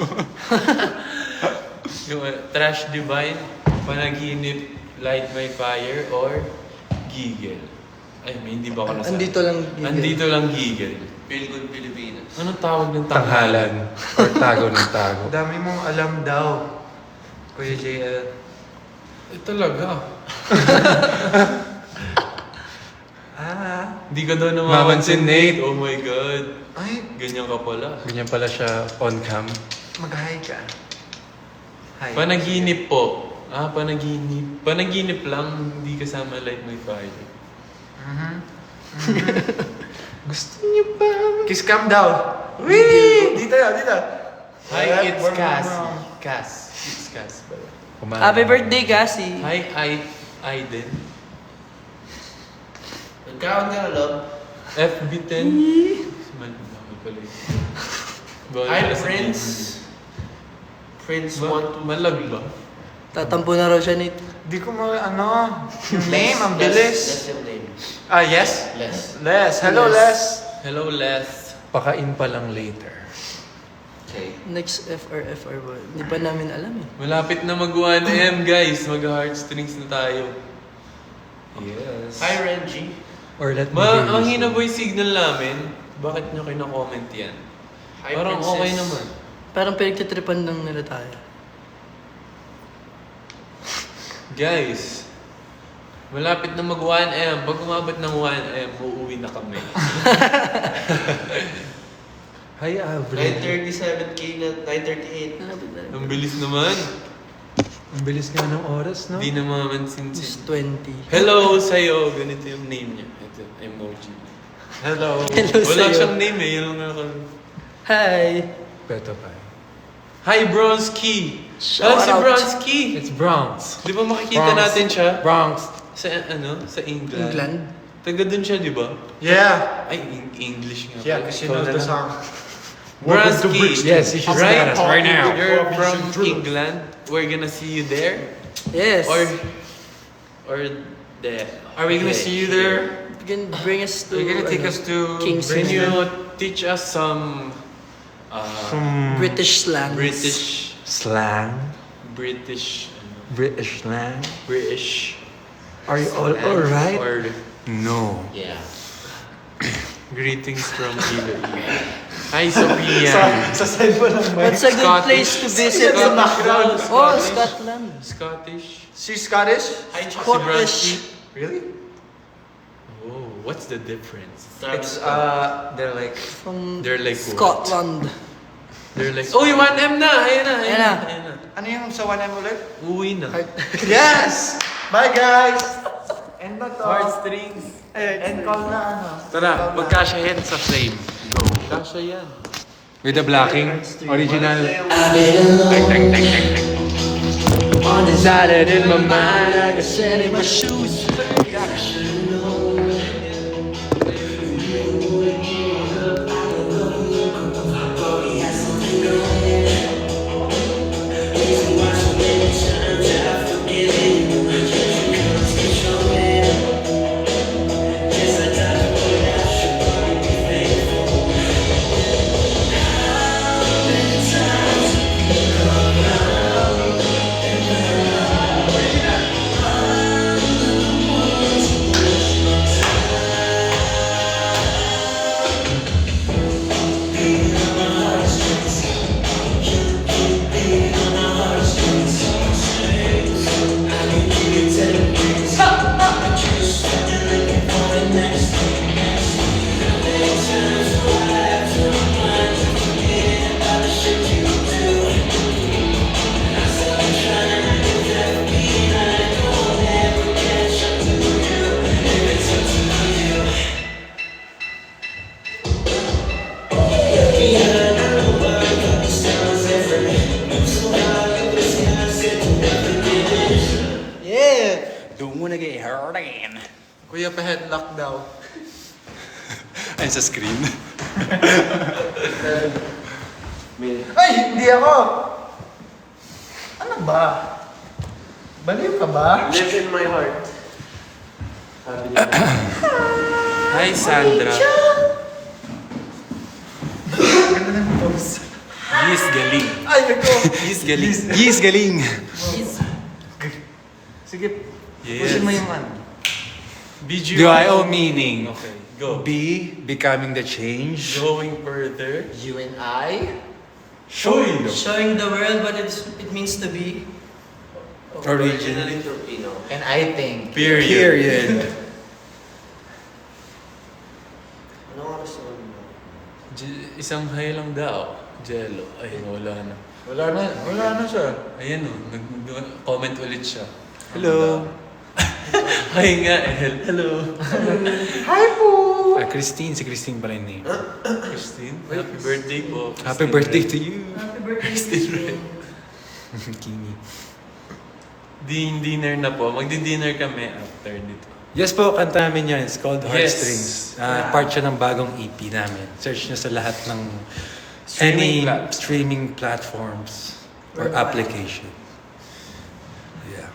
Yung Trash Divine, Panaginip, Light My Fire, or Giggle? Ay, hindi ba ako nasabi? Andito lang Giggle. Andito lang Giggle. Feel Good Pilipinas. Anong tawag ng Tanghalan. Or tago ng tago. Dami mong alam daw. Kuya JL. Talaga. Hindi ka daw Mamansin, namamansin, Nate. Oh my God. Ay, Ganyan ka pala. Ganyan pala siya on cam. mag-hi ka. Hi. Panaginip po. Panaginip. Panaginip lang, hindi kasama Light My Fire. Gusto niyo ba? Kiss cam daw. Wee! Dito. Hi, Alright, it's warm Cass. up. Cass. It's Cass pala. Happy birthday, Cassie. Hi, Aiden. Nagkaroon ka na, love. FB10. Smile mo ako pala eh. Bawal Hi, pala sa Prince. gaming. Prince Ba? 1, 2, Malag ba? Tatampo na raw siya, Nate. Di ko yung name, ang bilis. Less yung name. Yes? Less. Les. Hello, Les. Hello, Les. Pakain pa lang later. Okay. Next FR ba? Hindi pa namin alam eh. Malapit na mag 1M, guys. Mag-heartstrings na tayo. Yes. Hi, Renji. Or let me Ang hina boy signal namin. Bakit nyo kina-comment yan? Hi, Parang Princess. okay naman. Parang pinagtitripan lang nila tayo. Guys, malapit na mag 1M. Pag umabot ng 1M, uuwi na kami. Hi, Avril. 937k na, 938. Ang bilis naman. Ang bilis nga ng oras, no? Hindi na mamansin It's si... 20. Hello sa'yo. Ganito yung name niya. Ito, emoji. Hello. Hello Wala sa'yo. siyang name eh. Yun lang ako. Hi. Beto pa. Hi, Bronski! Shout Si out. Bronski! It's Bronx. Di ba makikita natin siya? Bronx. Sa sa England. England. Taga dun siya, di ba? Yeah. Ay, English nga. Yeah, because you know the song. Bronski! Yes, you should Right? start us right now. You're from England. We're gonna see you there. Yes. Or there. Are we gonna see you there? You can bring us to... You're gonna take us to Kingston. Can you teach us some British slang. British Slang. British slang. British Are you all slang alright? or No. Yeah. greetings from Iloilo? Hi, Sophia. Sa side mo lang ba? What's a good place to visit? Scottish. Oh, Scotland. Scottish. She's Scottish? Hi, Si Scottish. Bronski. Really? Oh, what's the difference? It's, they're like... From They're like what? Scotland. They're like, oh, 1M na! Ayan na, ayan Ayan na. na. Ayan na. Ano yung sa 1M ulit? Uwi na. Yes! Bye, guys! End na to. Heartstrings. End call na, ano. Tara, magkasyahin sa flame. Go. Kasha yan. With the blocking, original. Decided in my mind, I got sand in my shoes. Kuya, pa-headlock daw. Ayun sa screen. Ay, hindi ako! Ano ba? Baliw ka ba? Live in my heart. Sabi niya. Hi, Sandra. Ganda ng pose. Yes, galing. Ay, nako! Yes, galing. Yes, galing! Sige, Yes. pusin mo yung ano. BYO meaning. Okay, go. B, becoming the change. Going further. You and I? Showing them. Showing the world what it means to be. Originally. Filipino. And I think. Period. Anong oras naman mo? Isang high lang daw. Jello. Ay, wala na. Wala na siya. Ayan o, nag-comment ulit siya. Hello. Hi nga, El. Hello. Hi po! Christine, si Christine pala yung name. Christine, happy birthday po. Happy birthday to you. Happy birthday, Christine. Christine. Kimi. Dinner na po. Magdi-dinner kami after dito. Yes po, kanta namin yan. It's called Yes. Heartstrings. Part siya ng bagong EP namin. Search nyo sa lahat ng streaming platforms or Worldwide. application. Yeah.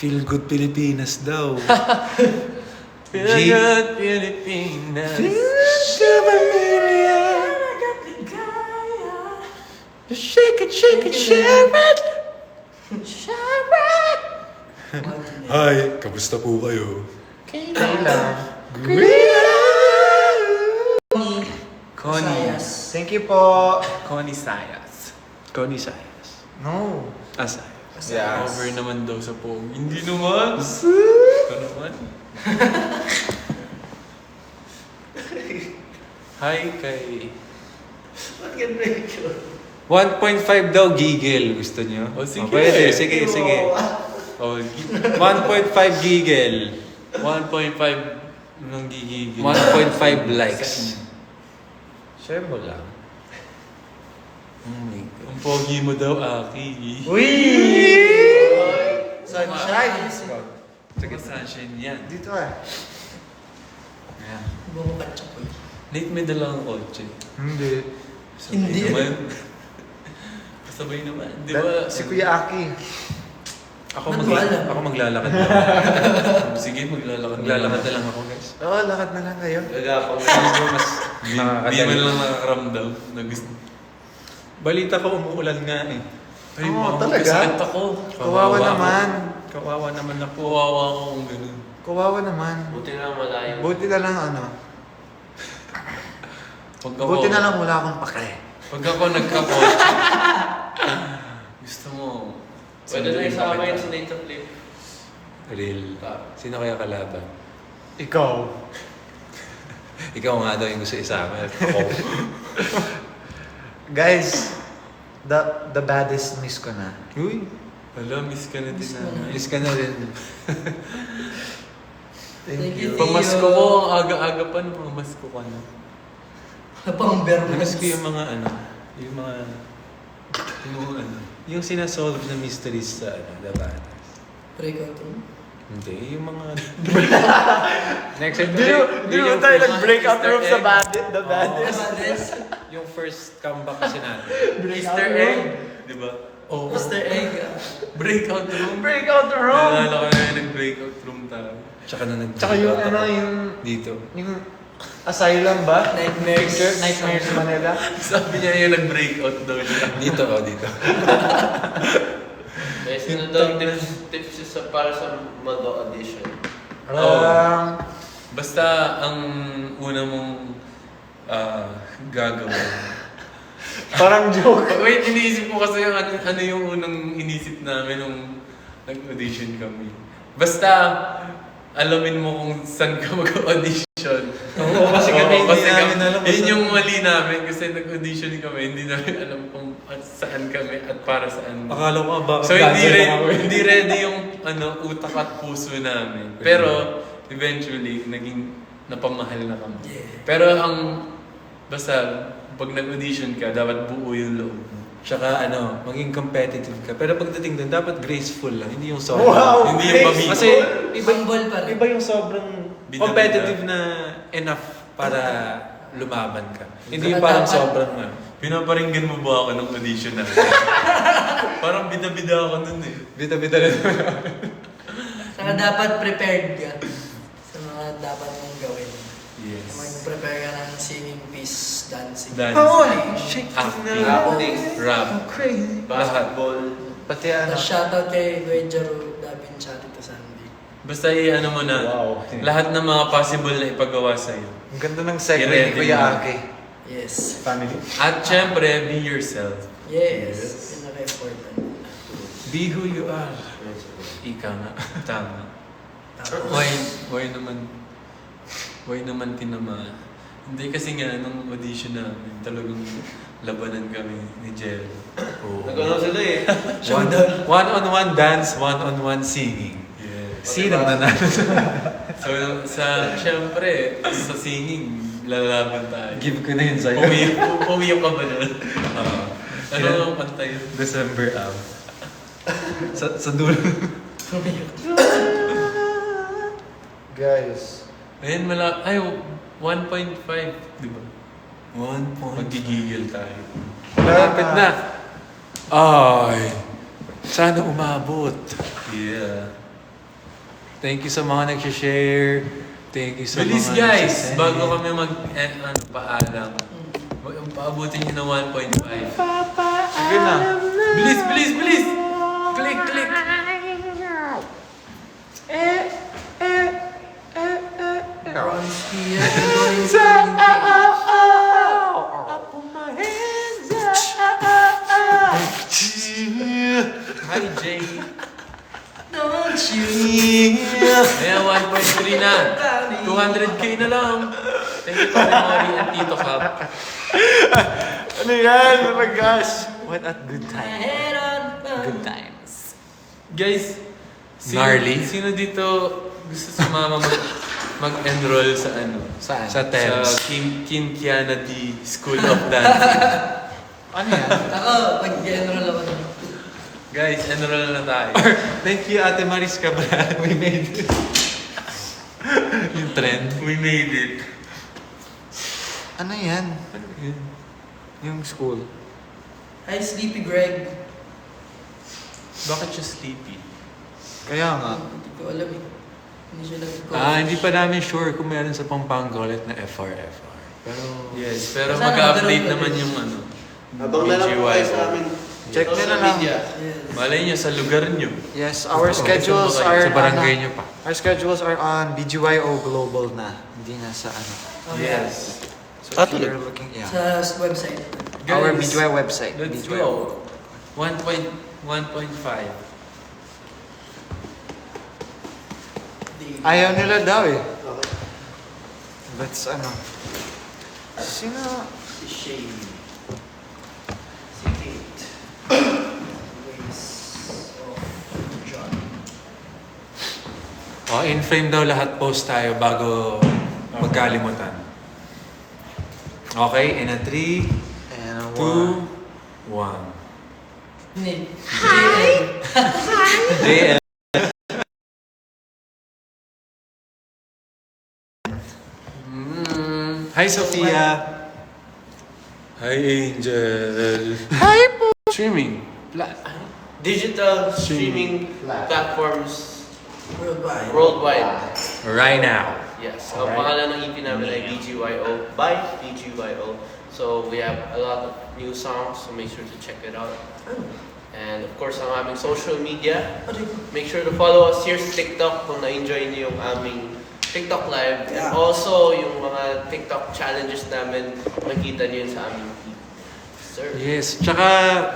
Feel Good Pilipinas daw. Pinagat Pilipinas. Shake it, shake it, share it. Hi, kamusta po kayo? Connie. Sayas. Thank you po. Connie Sayas. Connie Sayas. No. Sayas. Yes. Over naman daw sa pogi. Hindi naman. Ito naman. Hi kay... Ba't ganun yun? 1.5 daw gigil. Gusto nyo? Oh, sige. Pwede, sige, sige. Oh, 1.5 gigil. 1.5 nang gigigil. 1.5 likes. Share mo lang. Oh my God. Ang pogi mo daw, Aki. Uy! Sunshine! Sige, sunshine yan. Dito ah. Ayan. Bumukat siya po. Nate, may dalang kotse. Hindi. Sabay Hindi. naman. Sabay naman. Di ba? Si Kuya Aki. Ba't mo alam? Ako maglalakad lang. Sige, maglalakad Maglalakad na lang ako, guys. Oo, lakad na lang kayo. Gagapang Siguro mas Di nakakadali. man lang nakakaramdam na gusto. Balita ko umuulan nga eh. Ay, Oo, mama, talaga? kasakit ako. Kawawa naman. Kawawa naman ako. Kawawa ako kung ganun. Kawawa naman. Buti na lang malayo. Buti na lang ano. Pag ako, Buti na lang wala akong pake. Pag ako nagka-kotse, gusto mo, Pwede na sundin isama pa yun kita. sa Nate of Flip. Real. Sino kaya kalaban? Ikaw. Ikaw nga daw yung gusto isama. Ako. Guys, the baddest miss ko na. Uy, Wala, miss ka na din namin. miss ka na rin. Thank you, Pamasko ko, ang aga-aga pa nung pamasko ka na. Pang bermas. Namiss ko yung mga ano, yung mga, yung sinasolve na mysteries sa The Batters. Breakout room. Hindi, yung mga... Next Di mo tayo nag-breakout room sa the baddest. Baddest. Yung first comeback kasi natin. Easter egg, di ba? Oh, Mr. Egg. Breakout room. Breakout room! Nalala ko na yung nag-breakout room tayo. tsaka na nag Tsaka yung ano, yung dito. asylum ba? Nightmares. Nightmares Manila. Sabi niya yung nag-breakout daw siya. Dito, oh, dito. Eh, sino daw tips sa para sa mag-audition? Basta ang una mong gagawin. Parang joke. Wait, iniisip ko kasi yung ano yung unang inisip namin nung nag-audition kami. Basta, alamin mo kung saan ka mag-audition. Oo, kasi kami hindi namin alam kung Yun saan. yung mali namin kasi nag-audition kami, hindi namin alam kung saan kami at para saan. Akala ko ba? So hindi ready yung utak at puso namin. Pero eventually naging napamahal na kami. Yeah. Pero basta pag nag-audition ka, dapat buo yung loob mo. Tsaka maging competitive ka. Pero pagdating doon, dapat graceful lang. Hindi yung sobrang... Wow! Hindi yung mabibig. Kasi Humble pa rin. iba yung sobrang Bida-bida. competitive na enough para lumaban ka. Hindi yung Dapat- parang sobrang Pinaparinggan mo ba ako ng audition na? Parang bida-bida ako nun eh. bita-bita rin. Saka dapat prepared ka sa mga dapat mong gawin. Yes. Mag-prepare ka ng singing, piece, dancing. Dancing. Acting. Acting. Rap. Basketball. Pati Tapos shoutout kay Kuya Jaro Davin Chatito Sandy. Basta mo na. Wow. Lahat ng mga possible na ipagawa sa'yo. Ang ganda ng segue ni I-ready Kuya mo. Aki. Yes. Family. At syempre, be yourself. Yes. Pinaka-important. Be who you are. Ika nga. Tama. Tapos, Why naman tinama? Hindi kasi nga, nung audition namin, talagang labanan kami ni Jello. Nagano sila eh. One-on-one dance, one-on-one singing. Yes. Sino nanalo? So, syempre, sa singing, lalaban tayo. Give ko na yun sa'yo. Umiyak ka ba nun? Ano ang kanta yun? December out. sa dulo. Guys. Ayun, 1.5, di ba? 1 point. Magigigil tayo. Malapit na. Ay. Sana umabot. Yeah. Thank you sa mga nag-share. Thank you sa Bilis mga guys, nagsisend. bago kami paalam. Paabutin nyo na 1.5. Sige na. Bilis, bilis, bilis! Click, click! Ron's here. Enjoying singing things. Hi, Jay. Don't you? Ayan, 1.3 na. 200k na lang. Thank you, Pare Mori and Tito Cap. Ano yan? Oh my gosh. What a good My time. head on Good times. Guys, Gnarly. sino dito gusto sumama mag-enroll sa Saan? Sa Sa TENS. Kim Kiana D School of Dancing. Ano yan? Ako, pag-enroll ako dun. Guys, enroll na tayo. Thank you, Ate Maris Cabral. We made it. Yung trend. We made it. Ano yan? Yung school. Hi, Sleepy Greg. Bakit siya sleepy? Kaya nga. Hindi ko alam eh. Hindi siya nag-coach. Hindi pa namin sure kung meron sa Pampanga ulit na FR. Pero, Yes, pero Sana mag-update nagkaroon naman ulit. yung Habang na lang po kayo BGYO. sa amin. Check nyo social na lang. media. Yes. Malay nyo sa lugar nyo. Yes, our schedules Sa are sa barangay nyo pa. Our schedules are on BGYO Global na. Hindi na sa ano. Oh, yeah. So if you're looking, yeah. Sa website. Our Guys, BGY website. Let's BGYO. go. 1.5. Ayaw nila daw eh. Okay. Let's ano. Sino? Si Shane. Si Kate. Ways of John. In-frame daw lahat post tayo bago magkalimutan. Okay, in a 3, And 2, 1. Hindi. JL. Hi, Sophia. Hi, Angel. Streaming. Digital streaming platforms Worldwide. worldwide. Right now. Yes. Ang pangalan ng EP namin ay BGYO by BGYO. So we have a lot of new songs, so make sure to check it out. And of course, ang aming social media. Make sure to follow us here sa TikTok kung na-enjoy niyo yung aming TikTok live. And Yeah. also, yung mga TikTok challenges namin, makita niyo yun sa aming EP. Sir. Yes, tsaka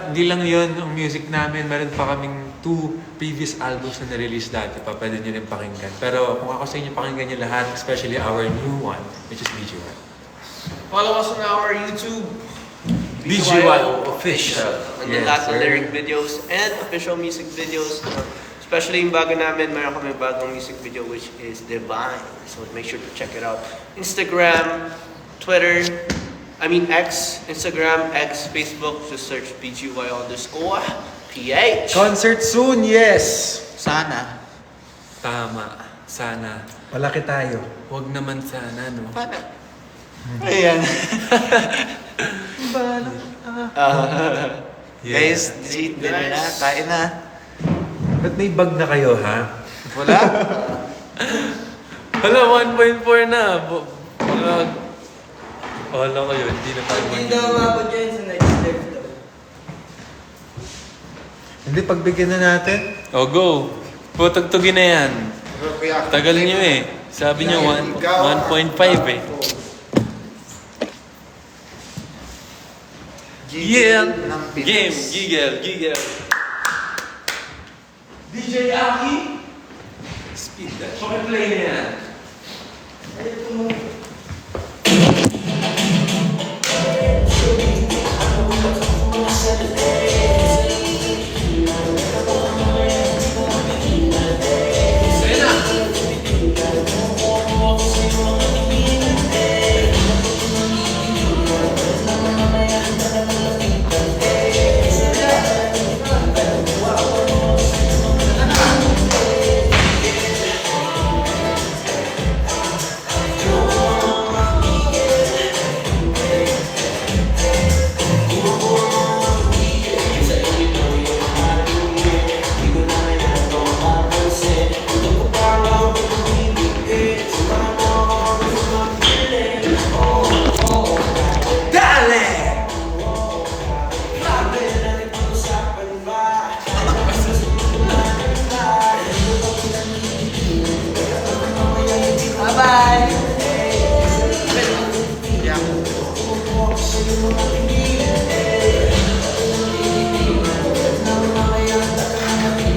hindi lang yun ang music namin. Meron pa kaming 2 previous albums na na-release dati pa. Pwede nyo rin pakinggan. Pero kung ako sa inyo, pakinggan nyo lahat, especially our new one, which is BGY. Follow us on our YouTube. BGYO Official. And Yes, lahat ng sir. lyric videos and official music videos. Especially yung bago namin, mayroon kami bagong music video which is Divine. So make sure to check it out. Instagram, Twitter, X, Instagram, X, Facebook. Just search BGY_PH. Concert soon, yes! Sana. Tama. Sana. Malaki tayo. Huwag naman sana, no? Paano? Ayan. Guys, dinner na. Kain na. Ba't may bag na kayo, ha? Wala? Hala, 1.4 na. Wala ko yun. Hindi na tayo Hindi daw umabot yun sa next step daw. Hindi, pagbigyan na natin. Oh, go. Putugtugin na yan. Tagal nyo eh. Sabi nyo 1.5 eh. Yeah! Game! Gigel! DJ Aki! Speed that. Pakiplay na yan.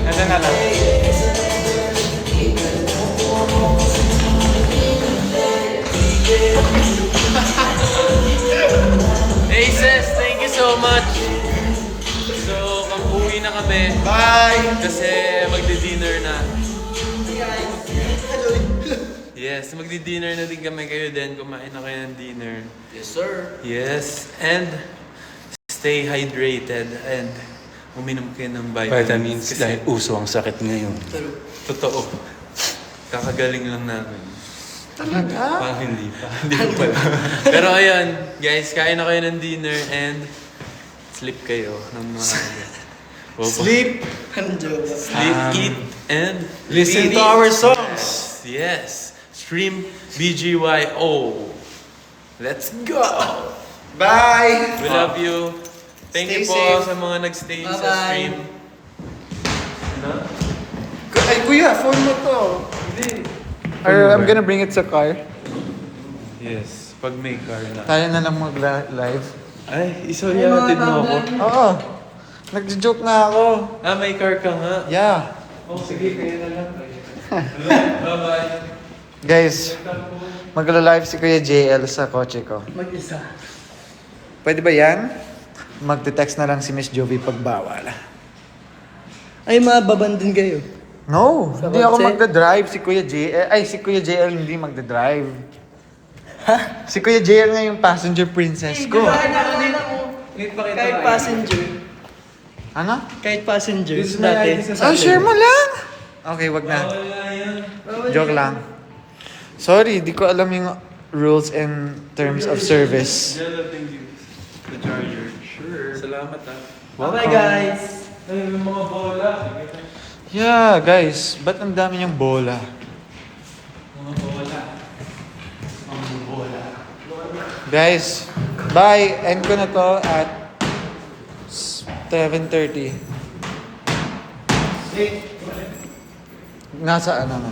Ano na lang? Hey sis, thank you so much. So, uwi na kami. Bye! Kasi magdi-dinner na. Yes, magdi-dinner na din kami kayo din. Kumain na kayo ng dinner. Yes, sir. Yes, and stay hydrated and uminom kayo ng vitamins. Vitamins dahil uso ang sakit ngayon. Totoo. Kakagaling lang namin. Talaga? Parang hindi pa. Hindi ko pala. Pero ayan, guys, kain na kayo ng dinner and sleep kayo ng mga... Sleep! Sleep, eat, and Listen to read. our songs. Yes. Stream BGYO. Let's go! Bye! We love you. Thank Stay you po safe. sa mga nag-stay sa Bye-bye. stream. Ay, kuya, phone mo to. I'm gonna bring it sa car. Yes, pag may car na. Tayo na lang mag-live. Ay, isoyatid mo ako. Oo. Nagjo-joke na ako. Ah, may car ka nga. Yeah. Oh, sige, kayo na lang. Bye-bye. Guys, magla-live si Kuya JL sa kotse ko. Mag-isa. Pwede ba yan? Magte-text na lang si Miss Jovi pag bawal. Ay, mababandin kayo. No, Sa hindi ako kotse? magda-drive. Si Kuya JL, si Kuya JL hindi magda-drive. Si Kuya JL nga yung passenger princess ko. Kahit passenger. Ano? Kahit passenger. This is my Dati. ID sa Share mo lang! Okay, wag na. Wala yan. Joke lang. Sorry, di ko alam yung rules and terms of service. Jello, thank you. The charger. Sure. Salamat ah. Bye guys. Ay, yung mga bola. Sige. Yeah, guys. Ba't ang dami niyang bola? Mga bola. Mga bola. Guys, bye. End ko na to at 7:30. Nasa ano na?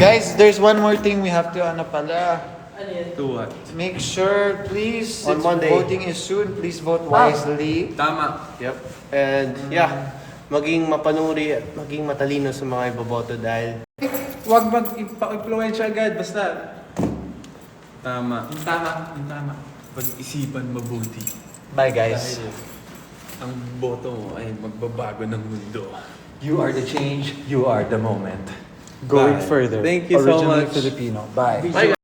Guys, there's one more thing we have to ano pala. Ano yan? To what? Make sure, please, On since Monday. voting is soon, please vote wisely. Tama. Yep. And yeah, maging mapanuri at maging matalino sa mga iboboto dahil Huwag mag-influensya agad. Basta. Tama. Yung tama. Pag-isipan mabuti. Bye, guys. ang boto mo ay magbabago ng mundo. You are the change, you are the moment. Going Bye. further. Thank you so Originally much. Filipino. Bye. Bye,